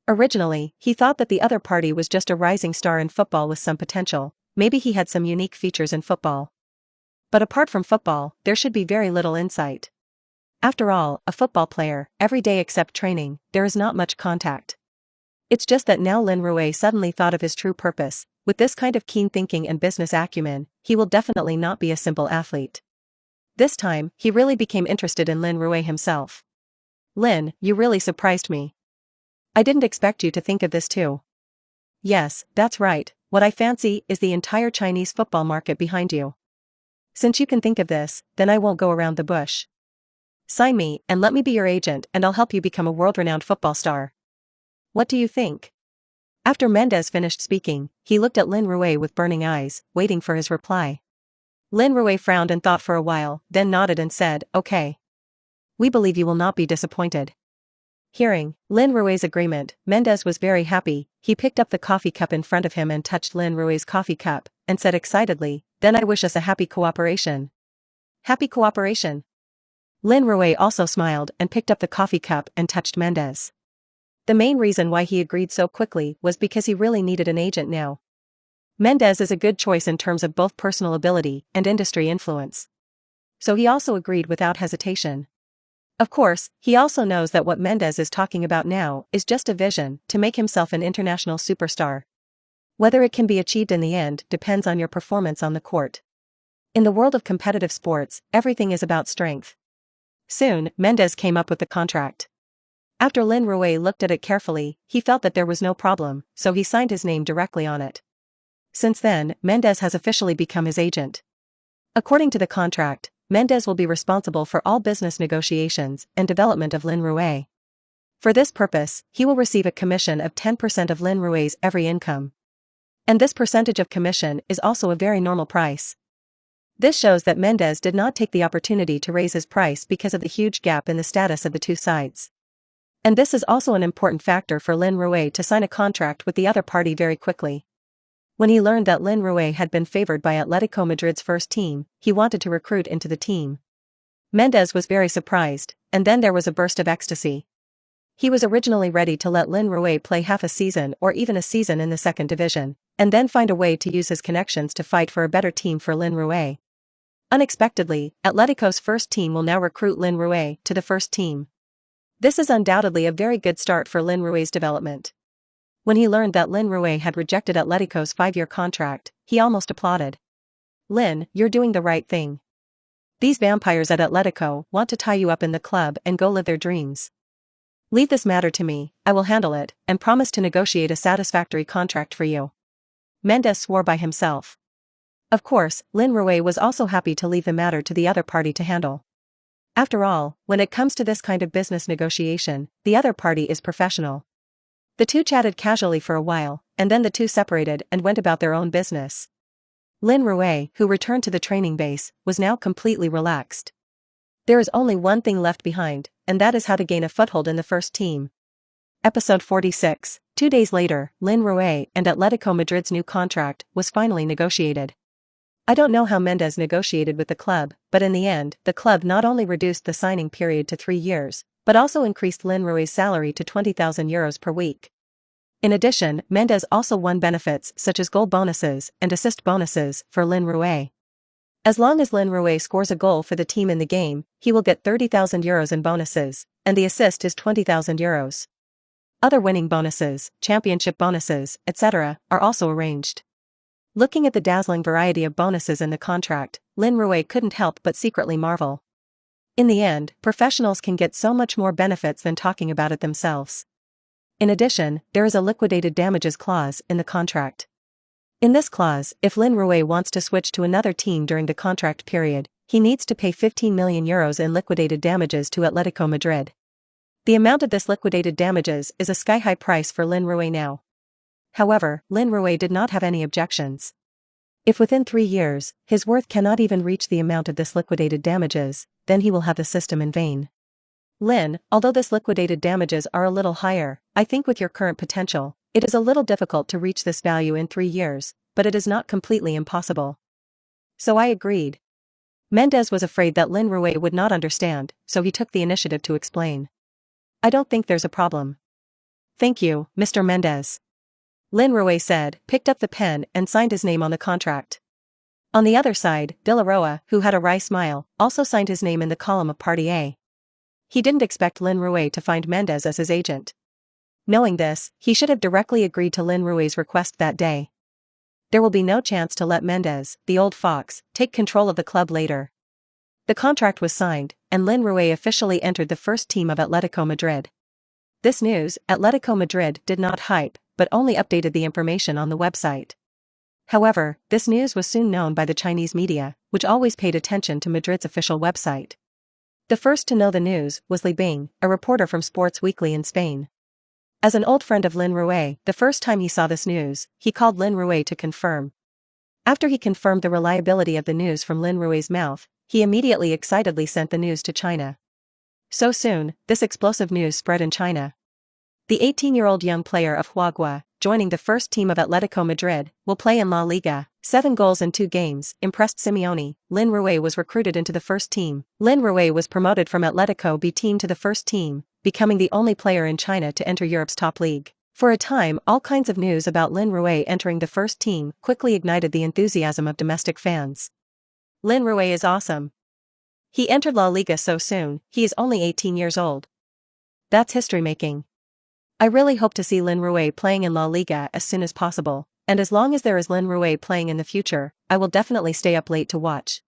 Originally, he thought that the other party was just a rising star in football with some potential, maybe he had some unique features in football. But apart from football, there should be very little insight. After all, a football player, every day except training, there is not much contact. It's just that now Lin Rui suddenly thought of his true purpose. With this kind of keen thinking and business acumen, he will definitely not be a simple athlete. This time, he really became interested in Lin Rui himself. "Lin, you really surprised me. I didn't expect you to think of this too." "Yes, that's right, what I fancy is the entire Chinese football market behind you. Since you can think of this, then I won't go around the bush. Sign me, and let me be your agent, and I'll help you become a world-renowned football star. What do you think?" After Mendes finished speaking, he looked at Lin Rui with burning eyes, waiting for his reply. Lin Rui frowned and thought for a while, then nodded and said, "Okay. We believe you will not be disappointed." Hearing Lin Rui's agreement, Mendes was very happy. He picked up the coffee cup in front of him and touched Lin Rui's coffee cup, and said excitedly, "Then I wish us a happy cooperation." "Happy cooperation?" Lin Rui also smiled and picked up the coffee cup and touched Mendes. The main reason why he agreed so quickly was because he really needed an agent now. Mendes is a good choice in terms of both personal ability and industry influence. So he also agreed without hesitation. Of course, he also knows that what Mendes is talking about now is just a vision to make himself an international superstar. Whether it can be achieved in the end depends on your performance on the court. In the world of competitive sports, everything is about strength. Soon, Mendes came up with the contract. After Lin Rui looked at it carefully, he felt that there was no problem, so he signed his name directly on it. Since then, Mendes has officially become his agent. According to the contract, Mendes will be responsible for all business negotiations and development of Lin Rui. For this purpose, he will receive a commission of 10% of Lin Rui's every income. And this percentage of commission is also a very normal price. This shows that Mendes did not take the opportunity to raise his price because of the huge gap in the status of the two sides. And this is also an important factor for Lin Rui to sign a contract with the other party very quickly. When he learned that Lin Rui had been favored by Atletico Madrid's first team, he wanted to recruit into the team. Mendes was very surprised, and then there was a burst of ecstasy. He was originally ready to let Lin Rui play half a season or even a season in the second division, and then find a way to use his connections to fight for a better team for Lin Rui. Unexpectedly, Atletico's first team will now recruit Lin Rui to the first team. This is undoubtedly a very good start for Lin Rui's development. When he learned that Lin Rui had rejected Atletico's 5-year contract, he almost applauded. "Lin, you're doing the right thing. These vampires at Atletico want to tie you up in the club and go live their dreams. Leave this matter to me, I will handle it, and promise to negotiate a satisfactory contract for you." Mendes swore by himself. Of course, Lin Rui was also happy to leave the matter to the other party to handle. After all, when it comes to this kind of business negotiation, the other party is professional. The two chatted casually for a while, and then the two separated and went about their own business. Lin Rui, who returned to the training base, was now completely relaxed. There is only one thing left behind, and that is how to gain a foothold in the first team. Episode 46. 2 days later, Lin Rui and Atletico Madrid's new contract was finally negotiated. I don't know how Mendes negotiated with the club, but in the end, the club not only reduced the signing period to 3 years, but also increased Lin Rui's salary to €20,000 per week. In addition, Mendes also won benefits such as goal bonuses and assist bonuses for Lin Rui. As long as Lin Rui scores a goal for the team in the game, he will get €30,000 in bonuses, and the assist is €20,000. Other winning bonuses, championship bonuses, etc., are also arranged. Looking at the dazzling variety of bonuses in the contract, Lin Rui couldn't help but secretly marvel. In the end, professionals can get so much more benefits than talking about it themselves. In addition, there is a liquidated damages clause in the contract. In this clause, if Lin Rui wants to switch to another team during the contract period, he needs to pay €15 million in liquidated damages to Atletico Madrid. The amount of this liquidated damages is a sky-high price for Lin Rui now. However, Lin Rui did not have any objections. If within 3 years, his worth cannot even reach the amount of this liquidated damages, then he will have the system in vain. "Lin, although this liquidated damages are a little higher, I think with your current potential, it is a little difficult to reach this value in 3 years, but it is not completely impossible." So I agreed. Mendes was afraid that Lin Rui would not understand, so he took the initiative to explain. "I don't think there's a problem." "Thank you, Mr. Mendes," Lin Rui said, picked up the pen and signed his name on the contract. On the other side, De La Roa, who had a wry smile, also signed his name in the column of Party A. He didn't expect Lin Rui to find Mendes as his agent. Knowing this, he should have directly agreed to Lin Rui's request that day. There will be no chance to let Mendes, the old fox, take control of the club later. The contract was signed, and Lin Rui officially entered the first team of Atletico Madrid. This news, Atletico Madrid did not hype, but only updated the information on the website. However, this news was soon known by the Chinese media, which always paid attention to Madrid's official website. The first to know the news was Li Bing, a reporter from Sports Weekly in Spain. As an old friend of Lin Rui, the first time he saw this news, he called Lin Rui to confirm. After he confirmed the reliability of the news from Lin Rui's mouth, he immediately excitedly sent the news to China. So soon, this explosive news spread in China. The 18-year-old young player of Huagua, joining the first team of Atletico Madrid, will play in La Liga. 7 goals in 2 games, impressed Simeone. Lin Rui was recruited into the first team. Lin Rui was promoted from Atletico B team to the first team, becoming the only player in China to enter Europe's top league. For a time, all kinds of news about Lin Rui entering the first team quickly ignited the enthusiasm of domestic fans. Lin Rui is awesome. He entered La Liga so soon, he is only 18 years old. That's history making. I really hope to see Lin Rui playing in La Liga as soon as possible, And as long as there is Lin Rui playing in the future, I will definitely stay up late to watch.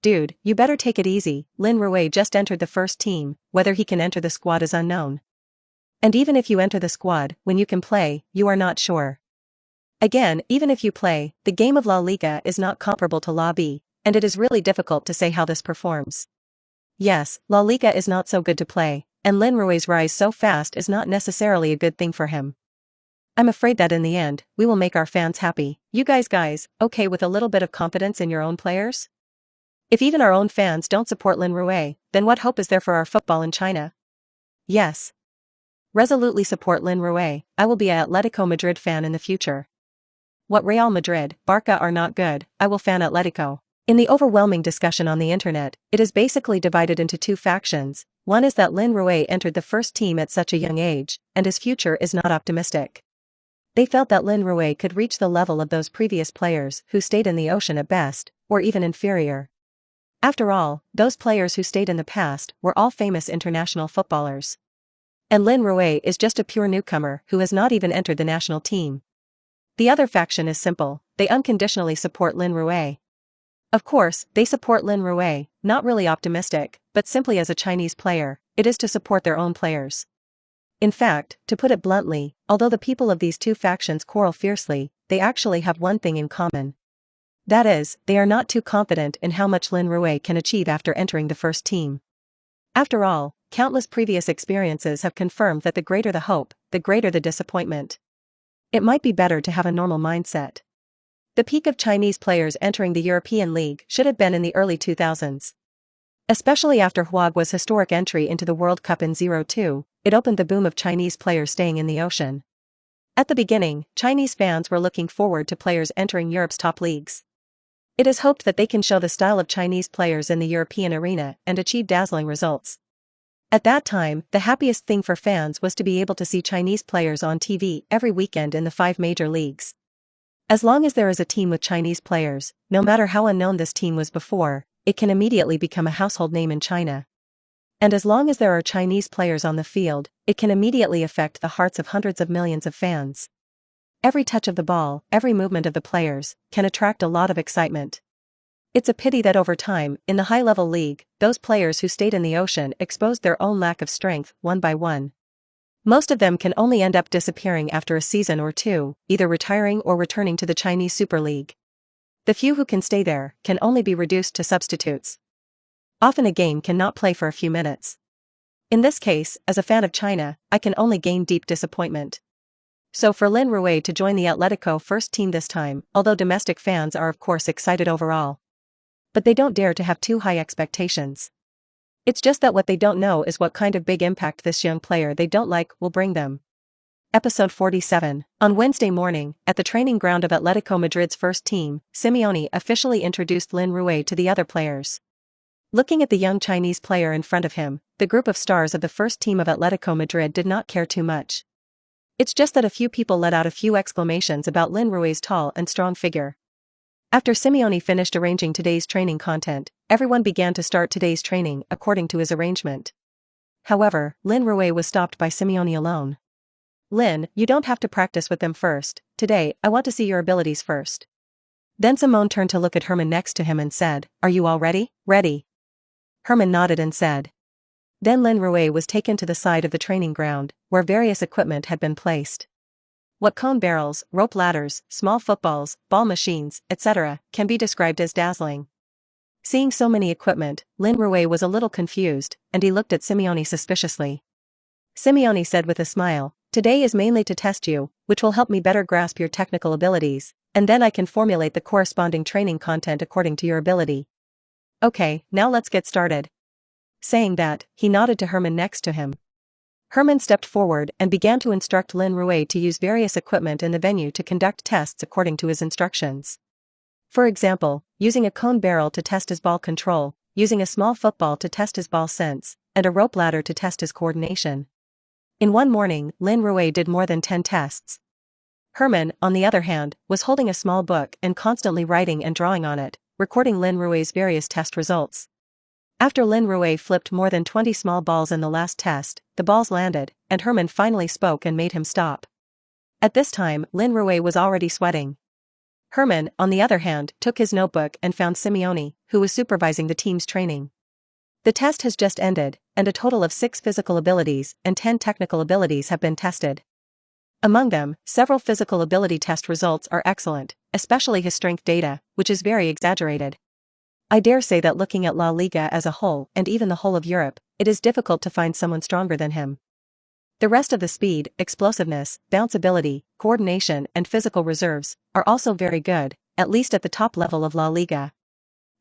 Dude, you better take it easy, Lin Rui just entered the first team, whether he can enter the squad is unknown. And even if you enter the squad, when you can play, you are not sure. Again, even if you play, the game of La Liga is not comparable to La B, and it is really difficult to say how this performs. Yes, La Liga is not so good to play, and Lin Rui's rise so fast is not necessarily a good thing for him. I'm afraid that in the end, we will make our fans happy. You guys, okay with a little bit of confidence in your own players? If even our own fans don't support Lin Rui, then what hope is there for our football in China? Yes. Resolutely support Lin Rui. I will be a Atletico Madrid fan in the future. What Real Madrid, Barca are not good, I will fan Atletico. In the overwhelming discussion on the internet, it is basically divided into two factions. One is that Lin Rui entered the first team at such a young age, and his future is not optimistic. They felt that Lin Rui could reach the level of those previous players who stayed in the ocean at best, or even inferior. After all, those players who stayed in the past were all famous international footballers. And Lin Rui is just a pure newcomer who has not even entered the national team. The other faction is simple, they unconditionally support Lin Rui. Of course, they support Lin Rui, not really optimistic, but simply as a Chinese player, it is to support their own players. In fact, to put it bluntly, although the people of these two factions quarrel fiercely, they actually have one thing in common. That is, they are not too confident in how much Lin Rui can achieve after entering the first team. After all, countless previous experiences have confirmed that the greater the hope, the greater the disappointment. It might be better to have a normal mindset. The peak of Chinese players entering the European League should have been in the early 2000s. Especially after Huagua's historic entry into the World Cup in 2002, it opened the boom of Chinese players staying in the ocean. At the beginning, Chinese fans were looking forward to players entering Europe's top leagues. It is hoped that they can show the style of Chinese players in the European arena and achieve dazzling results. At that time, the happiest thing for fans was to be able to see Chinese players on TV every weekend in the 5 major leagues. As long as there is a team with Chinese players, no matter how unknown this team was before, it can immediately become a household name in China. And as long as there are Chinese players on the field, it can immediately affect the hearts of hundreds of millions of fans. Every touch of the ball, every movement of the players, can attract a lot of excitement. It's a pity that over time, in the high-level league, those players who stayed in the ocean exposed their own lack of strength, one by one. Most of them can only end up disappearing after a season or two, either retiring or returning to the Chinese Super League. The few who can stay there can only be reduced to substitutes. Often a game cannot play for a few minutes. In this case, as a fan of China, I can only gain deep disappointment. So for Lin Rui to join the Atletico first team this time, although domestic fans are of course excited overall. But they don't dare to have too high expectations. It's just that what they don't know is what kind of big impact this young player they don't like will bring them. Episode 47. On Wednesday morning, at the training ground of Atletico Madrid's first team, Simeone officially introduced Lin Rui to the other players. Looking at the young Chinese player in front of him, the group of stars of the first team of Atletico Madrid did not care too much. It's just that a few people let out a few exclamations about Lin Rui's tall and strong figure. After Simeone finished arranging today's training content, everyone began to start today's training according to his arrangement. However, Lin Rui was stopped by Simeone alone. Lin, you don't have to practice with them first, today I want to see your abilities first. Then Simone turned to look at Herman next to him and said, "Are you all ready?" "Ready." Herman nodded and said. Then Lin Rui was taken to the side of the training ground, where various equipment had been placed. What cone barrels, rope ladders, small footballs, ball machines, etc., can be described as dazzling. Seeing so many equipment, Lin Rui was a little confused, and he looked at Simeone suspiciously. Simeone said with a smile, "Today is mainly to test you, which will help me better grasp your technical abilities, and then I can formulate the corresponding training content according to your ability. Okay, now let's get started." Saying that, he nodded to Herman next to him. Herman stepped forward and began to instruct Lin Rui to use various equipment in the venue to conduct tests according to his instructions. For example, using a cone barrel to test his ball control, using a small football to test his ball sense, and a rope ladder to test his coordination. In one morning, Lin Rui did more than 10 tests. Herman, on the other hand, was holding a small book and constantly writing and drawing on it, recording Lin Rui's various test results. After Lin Rui flipped more than 20 small balls in the last test, the balls landed, and Herman finally spoke and made him stop. At this time, Lin Rui was already sweating. Herman, on the other hand, took his notebook and found Simeone, who was supervising the team's training. The test has just ended, and a total of 6 physical abilities and 10 technical abilities have been tested. Among them, several physical ability test results are excellent, especially his strength data, which is very exaggerated. I dare say that looking at La Liga as a whole and even the whole of Europe, it is difficult to find someone stronger than him. The rest of the speed, explosiveness, bounce ability, coordination and physical reserves are also very good, at least at the top level of La Liga.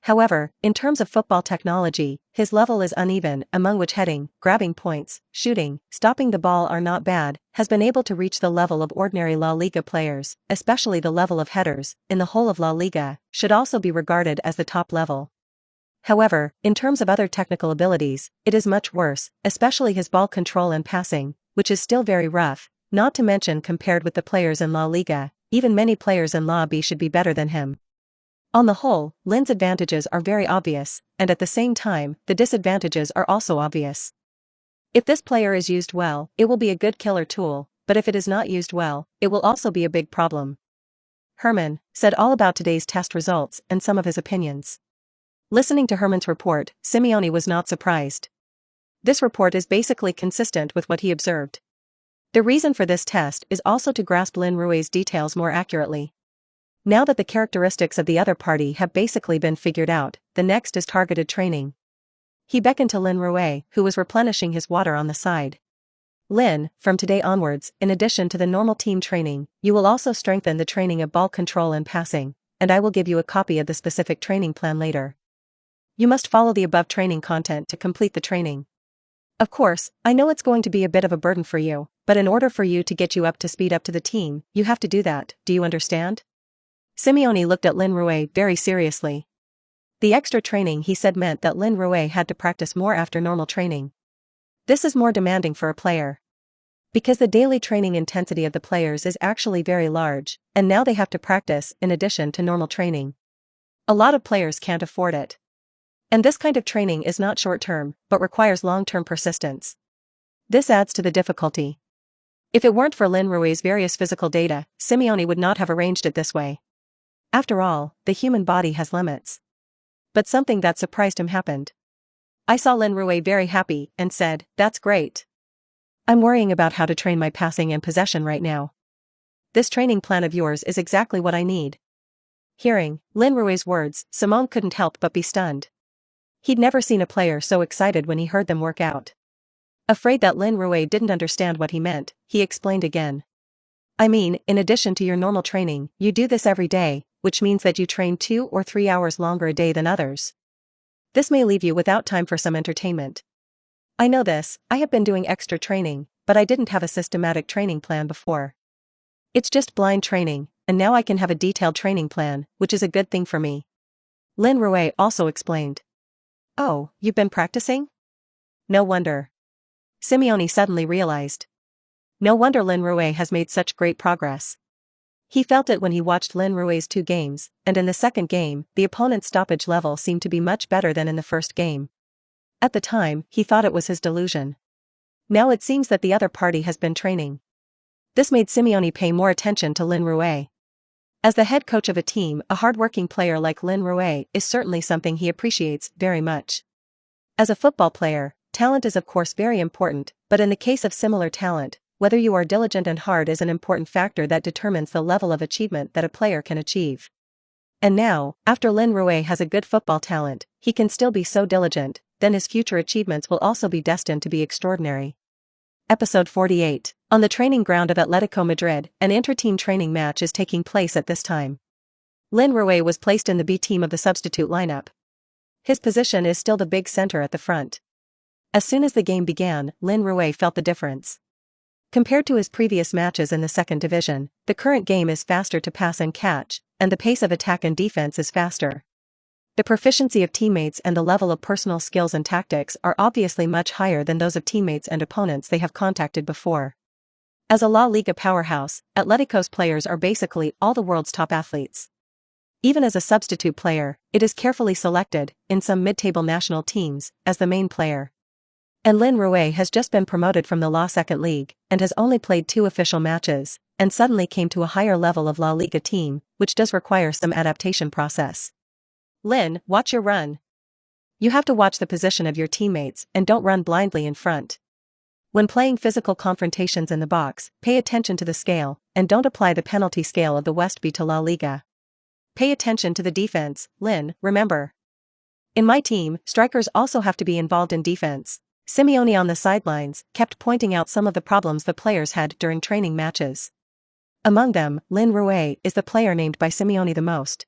However, in terms of football technology, his level is uneven, among which heading, grabbing points, shooting, stopping the ball are not bad, has been able to reach the level of ordinary La Liga players, especially the level of headers, in the whole of La Liga, should also be regarded as the top level. However, in terms of other technical abilities, it is much worse, especially his ball control and passing, which is still very rough, not to mention compared with the players in La Liga, even many players in La B should be better than him. On the whole, Lin's advantages are very obvious, and at the same time, the disadvantages are also obvious. If this player is used well, it will be a good killer tool, but if it is not used well, it will also be a big problem. Herman said all about today's test results and some of his opinions. Listening to Herman's report, Simeone was not surprised. This report is basically consistent with what he observed. The reason for this test is also to grasp Lin Rui's details more accurately. Now that the characteristics of the other party have basically been figured out, the next is targeted training. He beckoned to Lin Rui, who was replenishing his water on the side. Lin, from today onwards, in addition to the normal team training, you will also strengthen the training of ball control and passing, and I will give you a copy of the specific training plan later. You must follow the above training content to complete the training. Of course, I know it's going to be a bit of a burden for you, but in order for you to get you up to speed up to the team, you have to do that, do you understand? Simeone looked at Lin Rui very seriously. The extra training he said meant that Lin Rui had to practice more after normal training. This is more demanding for a player. Because the daily training intensity of the players is actually very large, and now they have to practice in addition to normal training. A lot of players can't afford it. And this kind of training is not short-term, but requires long-term persistence. This adds to the difficulty. If it weren't for Lin Rui's various physical data, Simeone would not have arranged it this way. After all, the human body has limits. But something that surprised him happened. I saw Lin Rui very happy and said, "That's great. I'm worrying about how to train my passing and possession right now. This training plan of yours is exactly what I need." Hearing Lin Rui's words, Simone couldn't help but be stunned. He'd never seen a player so excited when he heard them work out. Afraid that Lin Rui didn't understand what he meant, he explained again. "I mean, in addition to your normal training, you do this every day, which means that you train 2 or 3 hours longer a day than others. This may leave you without time for some entertainment. I know this, I have been doing extra training, but I didn't have a systematic training plan before. It's just blind training, and now I can have a detailed training plan, which is a good thing for me." Lin Rui also explained. "Oh, you've been practicing? No wonder." Simeone suddenly realized. No wonder Lin Rui has made such great progress. He felt it when he watched Lin Rui's 2 games, and in the second game, the opponent's stoppage level seemed to be much better than in the first game. At the time, he thought it was his delusion. Now it seems that the other party has been training. This made Simeone pay more attention to Lin Rui. As the head coach of a team, a hard-working player like Lin Rui is certainly something he appreciates very much. As a football player, talent is of course very important, but in the case of similar talent, whether you are diligent and hard is an important factor that determines the level of achievement that a player can achieve. And now, after Lin Rui has a good football talent, he can still be so diligent, then his future achievements will also be destined to be extraordinary. Episode 48. On the training ground of Atletico Madrid, an inter-team training match is taking place at this time. Lin Rui was placed in the B team of the substitute lineup. His position is still the big center at the front. As soon as the game began, Lin Rui felt the difference. Compared to his previous matches in the second division, the current game is faster to pass and catch, and the pace of attack and defense is faster. The proficiency of teammates and the level of personal skills and tactics are obviously much higher than those of teammates and opponents they have contacted before. As a La Liga powerhouse, Atletico's players are basically all the world's top athletes. Even as a substitute player, it is carefully selected, in some mid-table national teams, as the main player. And Lin Rui has just been promoted from the La Second League, and has only played 2 official matches, and suddenly came to a higher level of La Liga team, which does require some adaptation process. Lin, watch your run. You have to watch the position of your teammates and don't run blindly in front. When playing physical confrontations in the box, pay attention to the scale, and don't apply the penalty scale of the West B to La Liga. Pay attention to the defense, Lin, remember. In my team, strikers also have to be involved in defense. Simeone on the sidelines kept pointing out some of the problems the players had during training matches. Among them, Lin Rui is the player named by Simeone the most.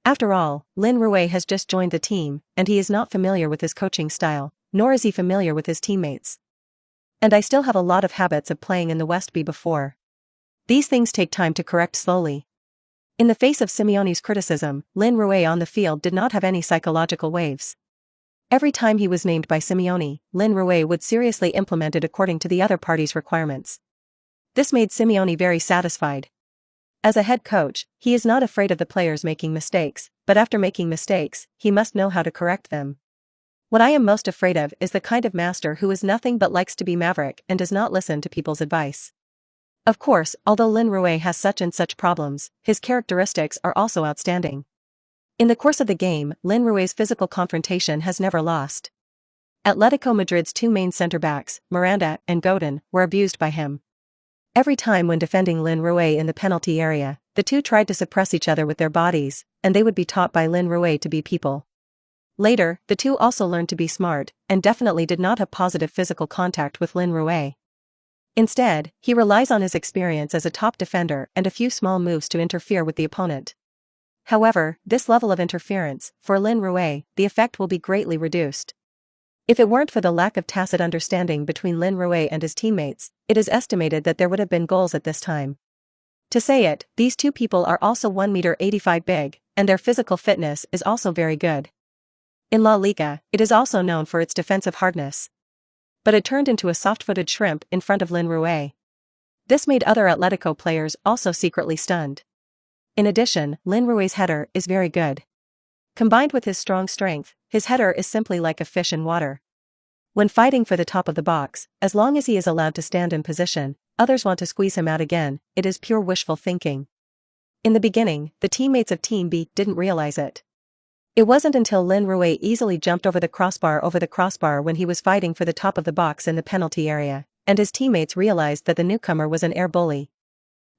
After all, Lin Rui has just joined the team, and he is not familiar with his coaching style, nor is he familiar with his teammates. And I still have a lot of habits of playing in the West B before. These things take time to correct slowly. In the face of Simeone's criticism, Lin Rui on the field did not have any psychological waves. Every time he was named by Simeone, Lin Rui would seriously implement it according to the other party's requirements. This made Simeone very satisfied. As a head coach, he is not afraid of the players making mistakes, but after making mistakes, he must know how to correct them. What I am most afraid of is the kind of master who is nothing but likes to be maverick and does not listen to people's advice. Of course, although Lin Rui has such and such problems, his characteristics are also outstanding. In the course of the game, Lin Rui's physical confrontation has never lost. Atletico Madrid's two main centre-backs, Miranda and Godin, were abused by him. Every time when defending Lin Rui in the penalty area, the two tried to suppress each other with their bodies, and they would be taught by Lin Rui to be people. Later, the two also learned to be smart, and definitely did not have positive physical contact with Lin Rui. Instead, he relies on his experience as a top defender and a few small moves to interfere with the opponent. However, this level of interference, for Lin Rui, the effect will be greatly reduced. If it weren't for the lack of tacit understanding between Lin Rui and his teammates, it is estimated that there would have been goals at this time. To say it, these two people are also 1.85 m big, and their physical fitness is also very good. In La Liga, it is also known for its defensive hardness. But it turned into a soft-footed shrimp in front of Lin Rui. This made other Atletico players also secretly stunned. In addition, Lin Rui's header is very good. Combined with his strong strength, his header is simply like a fish in water. When fighting for the top of the box, as long as he is allowed to stand in position, others want to squeeze him out again, it is pure wishful thinking. In the beginning, the teammates of Team B didn't realize it. It wasn't until Lin Rui easily jumped over the crossbar when he was fighting for the top of the box in the penalty area, and his teammates realized that the newcomer was an air bully.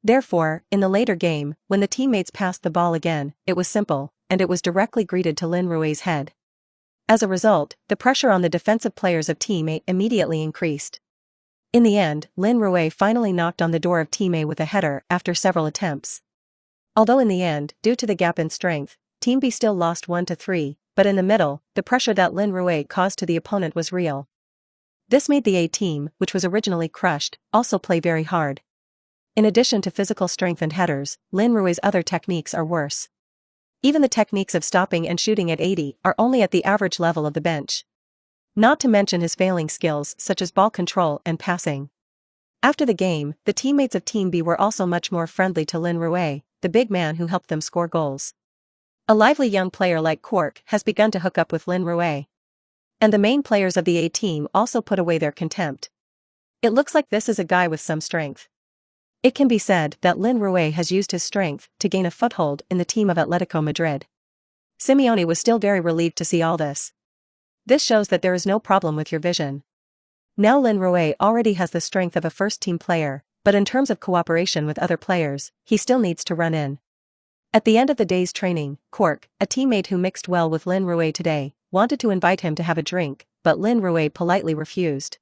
Therefore, in the later game, when the teammates passed the ball again, it was simple, and it was directly greeted to Lin Rui's head. As a result, the pressure on the defensive players of Team A immediately increased. In the end, Lin Rui finally knocked on the door of Team A with a header after several attempts. Although in the end, due to the gap in strength, Team B still lost 1-3, but in the middle, the pressure that Lin Rui caused to the opponent was real. This made the A team, which was originally crushed, also play very hard. In addition to physical strength and headers, Lin Rui's other techniques are worse. Even the techniques of stopping and shooting at 80 are only at the average level of the bench. Not to mention his failing skills such as ball control and passing. After the game, the teammates of Team B were also much more friendly to Lin Rui, the big man who helped them score goals. A lively young player like Cork has begun to hook up with Lin Rui. And the main players of the A team also put away their contempt. It looks like this is a guy with some strength. It can be said that Lin Rui has used his strength to gain a foothold in the team of Atletico Madrid. Simeone was still very relieved to see all this. This shows that there is no problem with your vision. Now Lin Rui already has the strength of a first-team player, but in terms of cooperation with other players, he still needs to run in. At the end of the day's training, Cork, a teammate who mixed well with Lin Rui today, wanted to invite him to have a drink, but Lin Rui politely refused.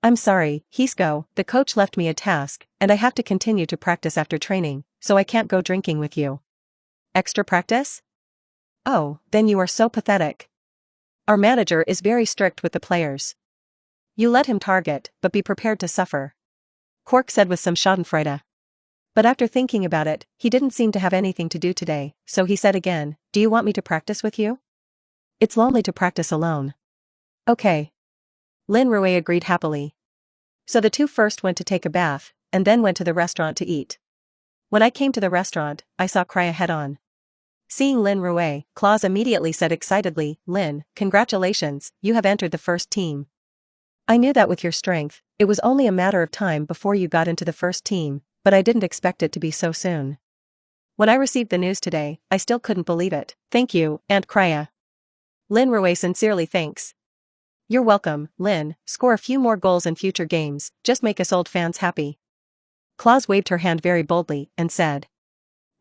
"I'm sorry, Hisco, the coach left me a task, and I have to continue to practice after training, so I can't go drinking with you." "Extra practice? Oh, then you are so pathetic. Our manager is very strict with the players. You let him target, but be prepared to suffer," Cork said with some schadenfreude. But after thinking about it, he didn't seem to have anything to do today, so he said again, "Do you want me to practice with you? It's lonely to practice alone." "Okay." Lin Rui agreed happily. So the two first went to take a bath, and then went to the restaurant to eat. When I came to the restaurant, I saw Kraya head-on. Seeing Lin Rui, Claus immediately said excitedly, "Lin, congratulations, you have entered the first team. I knew that with your strength, it was only a matter of time before you got into the first team, but I didn't expect it to be so soon. When I received the news today, I still couldn't believe it. Thank you, Aunt Krya. Lin Rui sincerely thanks. You're welcome, Lin. Score a few more goals in future games, just make us old fans happy. Claus waved her hand very boldly and said.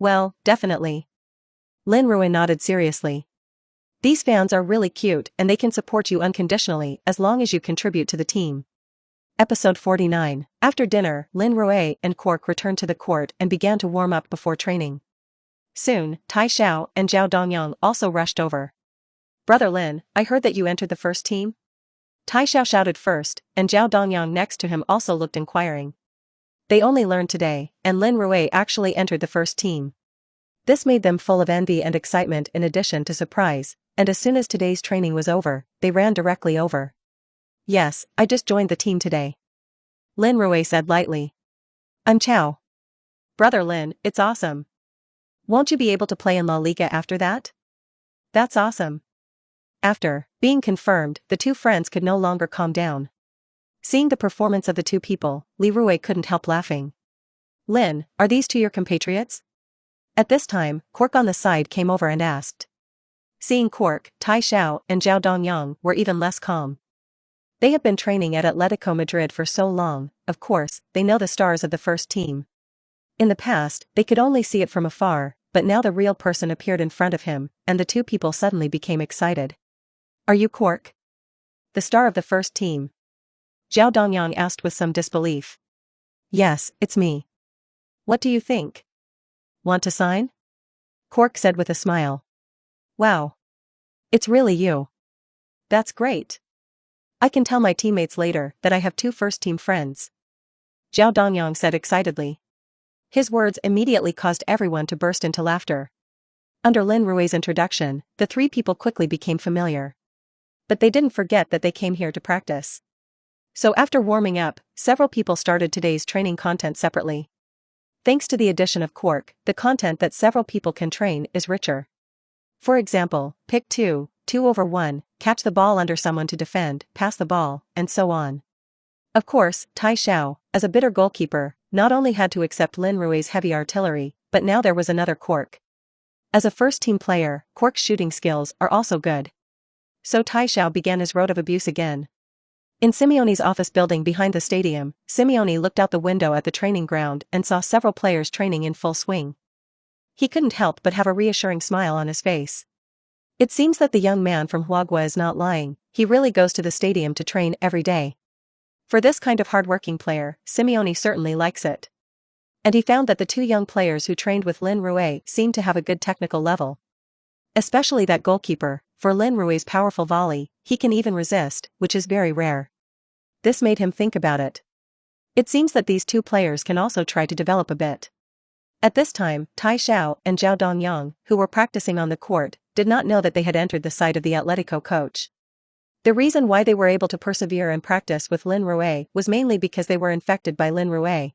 Well, definitely. Lin Rui nodded seriously. These fans are really cute and they can support you unconditionally as long as you contribute to the team. Episode 49. After dinner, Lin Rui and Quark returned to the court and began to warm up before training. Soon, Tai Xiao and Zhao Dongyang also rushed over. Brother Lin, I heard that you entered the first team? Tai Xiao shouted first, and Zhao Dongyang next to him also looked inquiring. They only learned today, and Lin Rui actually entered the first team. This made them full of envy and excitement in addition to surprise, and as soon as today's training was over, they ran directly over. Yes, I just joined the team today. Lin Rui said lightly. I'm Chao. Brother Lin, it's awesome. Won't you be able to play in La Liga after that? That's awesome. After being confirmed, the two friends could no longer calm down. Seeing the performance of the two people, Lin Rui couldn't help laughing. Lin, are these two your compatriots? At this time, Quark on the side came over and asked. Seeing Quark, Tai Xiao and Zhao Dongyang were even less calm. They have been training at Atletico Madrid for so long, of course, they know the stars of the first team. In the past, they could only see it from afar, but now the real person appeared in front of him, and the two people suddenly became excited. Are you Quark? The star of the first team? Zhao Dongyang asked with some disbelief. Yes, it's me. What do you think? Want to sign? Quark said with a smile. Wow. It's really you. That's great. I can tell my teammates later that I have two first-team friends. Zhao Dongyang said excitedly. His words immediately caused everyone to burst into laughter. Under Lin Rui's introduction, the three people quickly became familiar. But they didn't forget that they came here to practice. So after warming up, several people started today's training content separately. Thanks to the addition of Quark, the content that several people can train is richer. For example, pick 2, 2/1, catch the ball under someone to defend, pass the ball, and so on. Of course, Tai Xiao, as a bitter goalkeeper, not only had to accept Lin Rui's heavy artillery, but now there was another Quark. As a first-team player, Quark's shooting skills are also good. So Tai Xiao began his road of abuse again. In Simeone's office building behind the stadium, Simeone looked out the window at the training ground and saw several players training in full swing. He couldn't help but have a reassuring smile on his face. It seems that the young man from Huagua is not lying, he really goes to the stadium to train every day. For this kind of hard-working player, Simeone certainly likes it. And he found that the two young players who trained with Lin Rui seemed to have a good technical level. Especially that goalkeeper, for Lin Rui's powerful volley, he can even resist, which is very rare. This made him think about it. It seems that these two players can also try to develop a bit. At this time, Tai Xiao and Zhao Dongyang, who were practicing on the court, did not know that they had entered the side of the Atletico coach. The reason why they were able to persevere and practice with Lin Rui was mainly because they were infected by Lin Rui.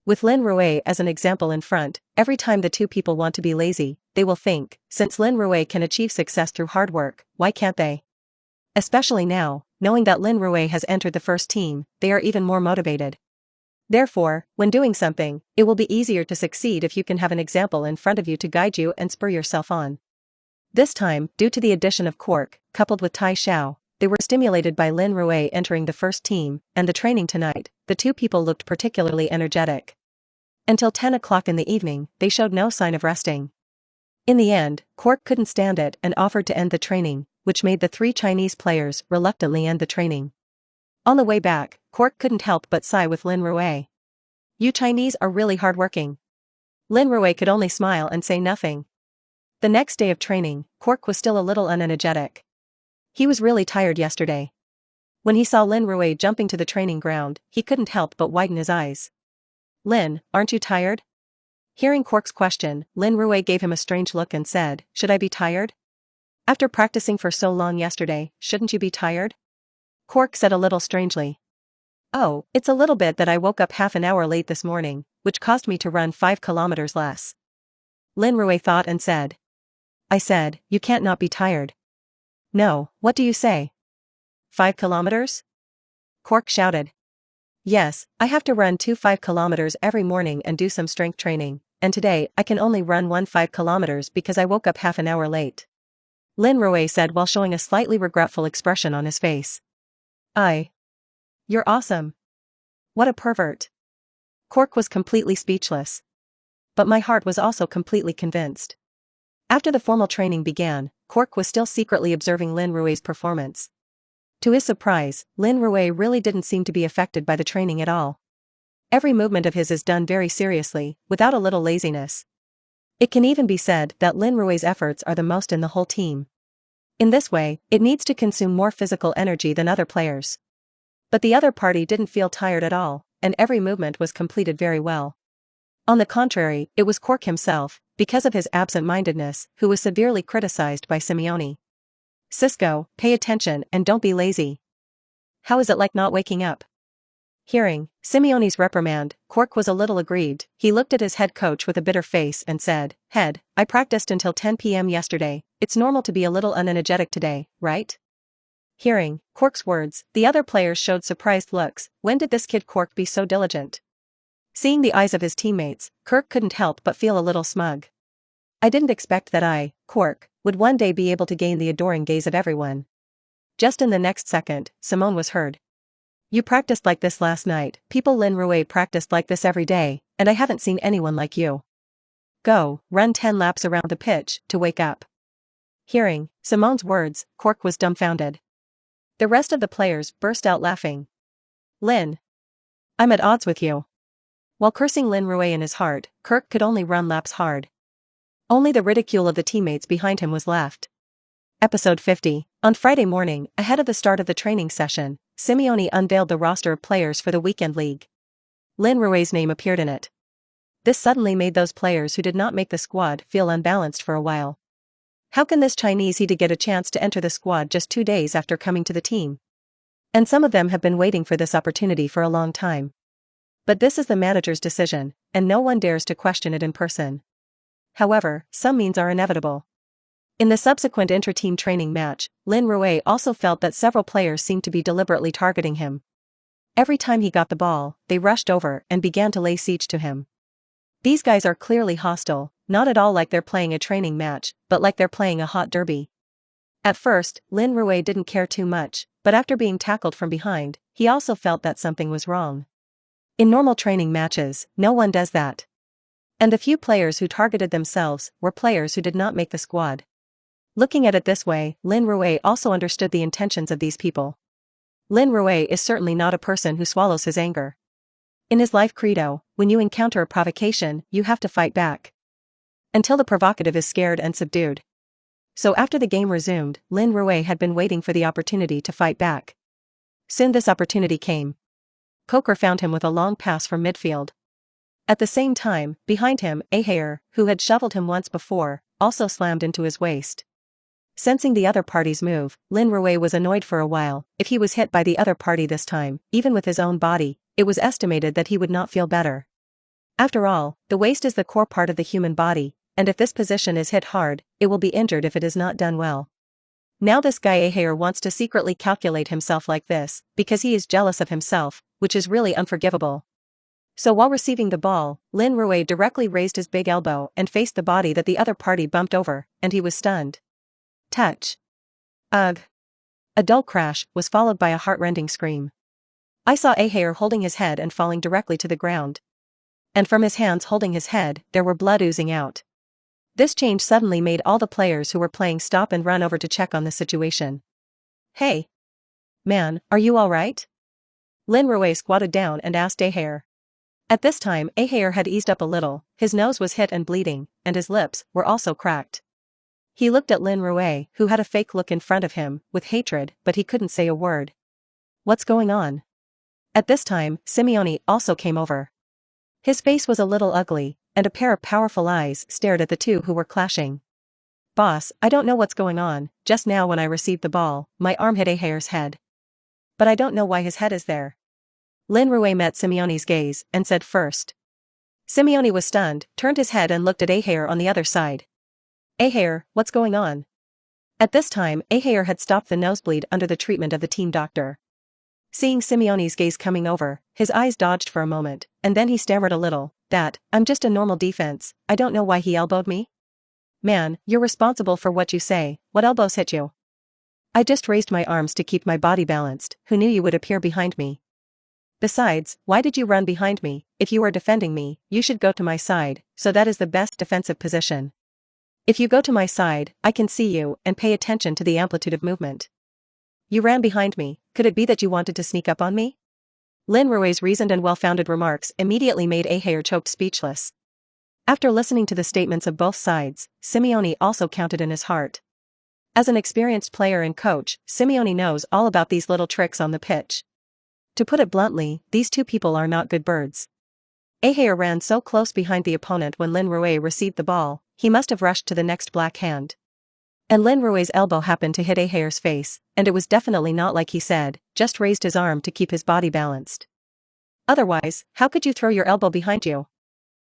With Lin Rui as an example in front, every time the two people want to be lazy, they will think, since Lin Rui can achieve success through hard work, why can't they? Especially now, knowing that Lin Rui has entered the first team, they are even more motivated. Therefore, when doing something, it will be easier to succeed if you can have an example in front of you to guide you and spur yourself on. This time, due to the addition of Quark, coupled with Tai Xiao, they were stimulated by Lin Rui entering the first team, and the training tonight, the two people looked particularly energetic. Until 10 o'clock in the evening, they showed no sign of resting. In the end, Quark couldn't stand it and offered to end the training, which made the three Chinese players reluctantly end the training. On the way back, Quark couldn't help but sigh with Lin Rui. You Chinese are really hardworking. Lin Rui could only smile and say nothing. The next day of training, Quark was still a little unenergetic. He was really tired yesterday. When he saw Lin Rui jumping to the training ground, he couldn't help but widen his eyes. Lin, aren't you tired? Hearing Quark's question, Lin Rui gave him a strange look and said, should I be tired? After practicing for so long yesterday, shouldn't you be tired? Quark said a little strangely. Oh, it's a little bit that I woke up half an hour late this morning, which caused me to run 5 kilometers less. Lin Rui thought and said. I said, you can't not be tired. No, what do you say? 5 kilometers? Quark shouted. Yes, I have to run 5 kilometers every morning and do some strength training, and today I can only run 5 kilometers because I woke up half an hour late. Lin Rui said while showing a slightly regretful expression on his face. You're awesome. What a pervert. Cork was completely speechless. But my heart was also completely convinced. After the formal training began, Cork was still secretly observing Lin Rui's performance. To his surprise, Lin Rui really didn't seem to be affected by the training at all. Every movement of his is done very seriously, without a little laziness. It can even be said that Lin Rui's efforts are the most in the whole team. In this way, it needs to consume more physical energy than other players. But the other party didn't feel tired at all, and every movement was completed very well. On the contrary, it was Cork himself, because of his absent-mindedness, who was severely criticized by Simeone. Cisco, pay attention and don't be lazy. How is it like not waking up? Hearing Simeone's reprimand, Cork was a little aggrieved. He looked at his head coach with a bitter face and said, "Head, I practiced until 10 p.m. yesterday, it's normal to be a little unenergetic today, right?" Hearing Cork's words, the other players showed surprised looks. When did this kid Cork be so diligent? Seeing the eyes of his teammates, Cork couldn't help but feel a little smug. I didn't expect that I, Cork, would one day be able to gain the adoring gaze of everyone. Just in the next second, Simone was heard. You practiced like this last night. People Lin Rui practiced like this every day, and I haven't seen anyone like you. Go, run 10 laps around the pitch to wake up. Hearing Simone's words, Cork was dumbfounded. The rest of the players burst out laughing. Lin. I'm at odds with you. While cursing Lin Rui in his heart, Cork could only run laps hard. Only the ridicule of the teammates behind him was left. Episode 50. On Friday morning, ahead of the start of the training session, Simeone unveiled the roster of players for the weekend league. Lin Rui's name appeared in it. This suddenly made those players who did not make the squad feel unbalanced for a while. How can this Chinese he get a chance to enter the squad just 2 days after coming to the team? And some of them have been waiting for this opportunity for a long time. But this is the manager's decision, and no one dares to question it in person. However, some means are inevitable. In the subsequent inter-team training match, Lin Rui also felt that several players seemed to be deliberately targeting him. Every time he got the ball, they rushed over and began to lay siege to him. These guys are clearly hostile, not at all like they're playing a training match, but like they're playing a hot derby. At first, Lin Rui didn't care too much, but after being tackled from behind, he also felt that something was wrong. In normal training matches, no one does that. And the few players who targeted themselves were players who did not make the squad. Looking at it this way, Lin Rui also understood the intentions of these people. Lin Rui is certainly not a person who swallows his anger. In his life credo, when you encounter a provocation, you have to fight back. Until the provocative is scared and subdued. So after the game resumed, Lin Rui had been waiting for the opportunity to fight back. Soon this opportunity came. Coker found him with a long pass from midfield. At the same time, behind him, Ahayer, who had shoveled him once before, also slammed into his waist. Sensing the other party's move, Lin Rui was annoyed for a while. If he was hit by the other party this time, even with his own body, it was estimated that he would not feel better. After all, the waist is the core part of the human body, and if this position is hit hard, it will be injured if it is not done well. Now this guy Ahayer wants to secretly calculate himself like this, because he is jealous of himself, which is really unforgivable. So while receiving the ball, Lin Rui directly raised his big elbow and faced the body that the other party bumped over, and he was stunned. Touch. Ugh. A dull crash was followed by a heart-rending scream. I saw Ahayer holding his head and falling directly to the ground. And from his hands holding his head, there were blood oozing out. This change suddenly made all the players who were playing stop and run over to check on the situation. Hey. Man, are you alright? Lin Rui squatted down and asked Ahayer. At this time, Ahayer had eased up a little, his nose was hit and bleeding, and his lips were also cracked. He looked at Lin Rui, who had a fake look in front of him, with hatred, but he couldn't say a word. What's going on? At this time, Simeone also came over. His face was a little ugly, and a pair of powerful eyes stared at the two who were clashing. Boss, I don't know what's going on. Just now when I received the ball, my arm hit Ahayer's head. But I don't know why his head is there. Lin Rui met Simeone's gaze, and said first. Simeone was stunned, turned his head and looked at Ahayer on the other side. Ahayer, what's going on? At this time, Ahayer had stopped the nosebleed under the treatment of the team doctor. Seeing Simeone's gaze coming over, his eyes dodged for a moment, and then he stammered a little, I'm just a normal defense, I don't know why he elbowed me. Man, you're responsible for what you say, what elbows hit you? I just raised my arms to keep my body balanced, who knew you would appear behind me? Besides, why did you run behind me? If you are defending me, you should go to my side, so that is the best defensive position. If you go to my side, I can see you and pay attention to the amplitude of movement. You ran behind me, could it be that you wanted to sneak up on me? Lin Rui's reasoned and well-founded remarks immediately made Ahair choked speechless. After listening to the statements of both sides, Simeone also counted in his heart. As an experienced player and coach, Simeone knows all about these little tricks on the pitch. To put it bluntly, these two people are not good birds. Ahair ran so close behind the opponent when Lin Rui received the ball, he must have rushed to the next black hand. And Lin Rui's elbow happened to hit Ahair's face, and it was definitely not like he said, just raised his arm to keep his body balanced. Otherwise, how could you throw your elbow behind you?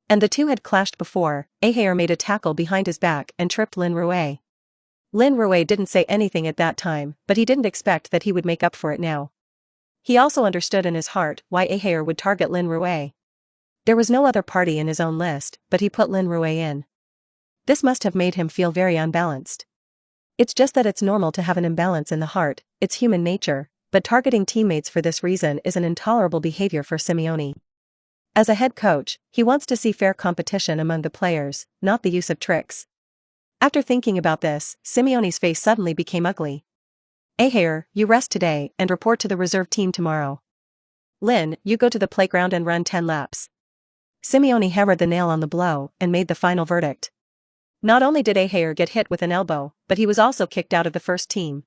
And the two had clashed before. Ahair made a tackle behind his back and tripped Lin Rui. Lin Rui didn't say anything at that time, but he didn't expect that he would make up for it now. He also understood in his heart why Ahair would target Lin Rui. There was no other party in his own list, but he put Lin Rui in. This must have made him feel very unbalanced. It's just that it's normal to have an imbalance in the heart, it's human nature, but targeting teammates for this reason is an intolerable behavior for Simeone. As a head coach, he wants to see fair competition among the players, not the use of tricks. After thinking about this, Simeone's face suddenly became ugly. Ahair, you rest today and report to the reserve team tomorrow. Lin, you go to the playground and run 10 laps. Simeone hammered the nail on the blow and made the final verdict. Not only did Ahair get hit with an elbow, but he was also kicked out of the first team.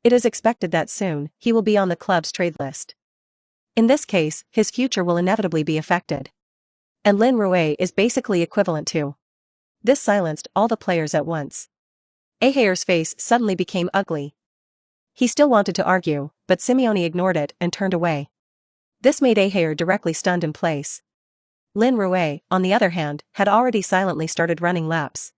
It is expected that soon, he will be on the club's trade list. In this case, his future will inevitably be affected. And Lin Rui is basically equivalent to. This silenced all the players at once. Ahair's face suddenly became ugly. He still wanted to argue, but Simeone ignored it and turned away. This made Ahair directly stunned in place. Lin Rui, on the other hand, had already silently started running laps.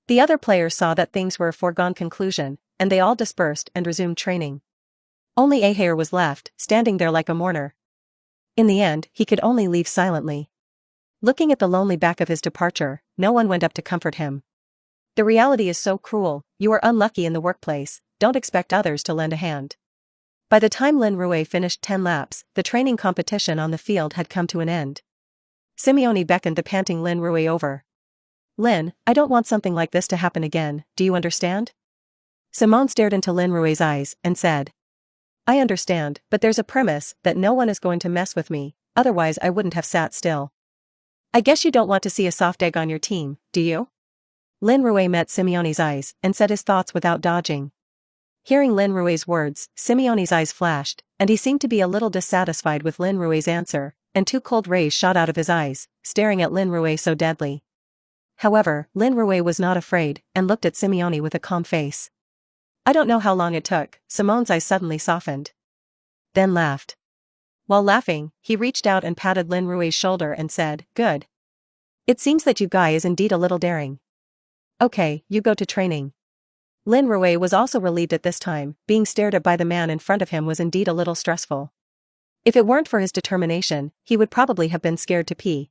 The other players saw that things were a foregone conclusion, and they all dispersed and resumed training. Only Ahair was left, standing there like a mourner. In the end, he could only leave silently. Looking at the lonely back of his departure, no one went up to comfort him. The reality is so cruel, you are unlucky in the workplace, don't expect others to lend a hand. By the time Lin Rui finished 10 laps, the training competition on the field had come to an end. Simeone beckoned the panting Lin Rui over. Lin, I don't want something like this to happen again, do you understand? Simone stared into Lin Rui's eyes and said. I understand, but there's a premise that no one is going to mess with me, otherwise I wouldn't have sat still. I guess you don't want to see a soft egg on your team, do you? Lin Rui met Simeone's eyes and said his thoughts without dodging. Hearing Lin Rui's words, Simeone's eyes flashed, and he seemed to be a little dissatisfied with Lin Rui's answer, and two cold rays shot out of his eyes, staring at Lin Rui so deadly. However, Lin Rui was not afraid, and looked at Simeone with a calm face. I don't know how long it took, Simone's eyes suddenly softened. Then laughed. While laughing, he reached out and patted Lin Rui's shoulder and said, Good. It seems that you guy is indeed a little daring. Okay, you go to training. Lin Rui was also relieved at this time, being stared at by the man in front of him was indeed a little stressful. If it weren't for his determination, he would probably have been scared to pee.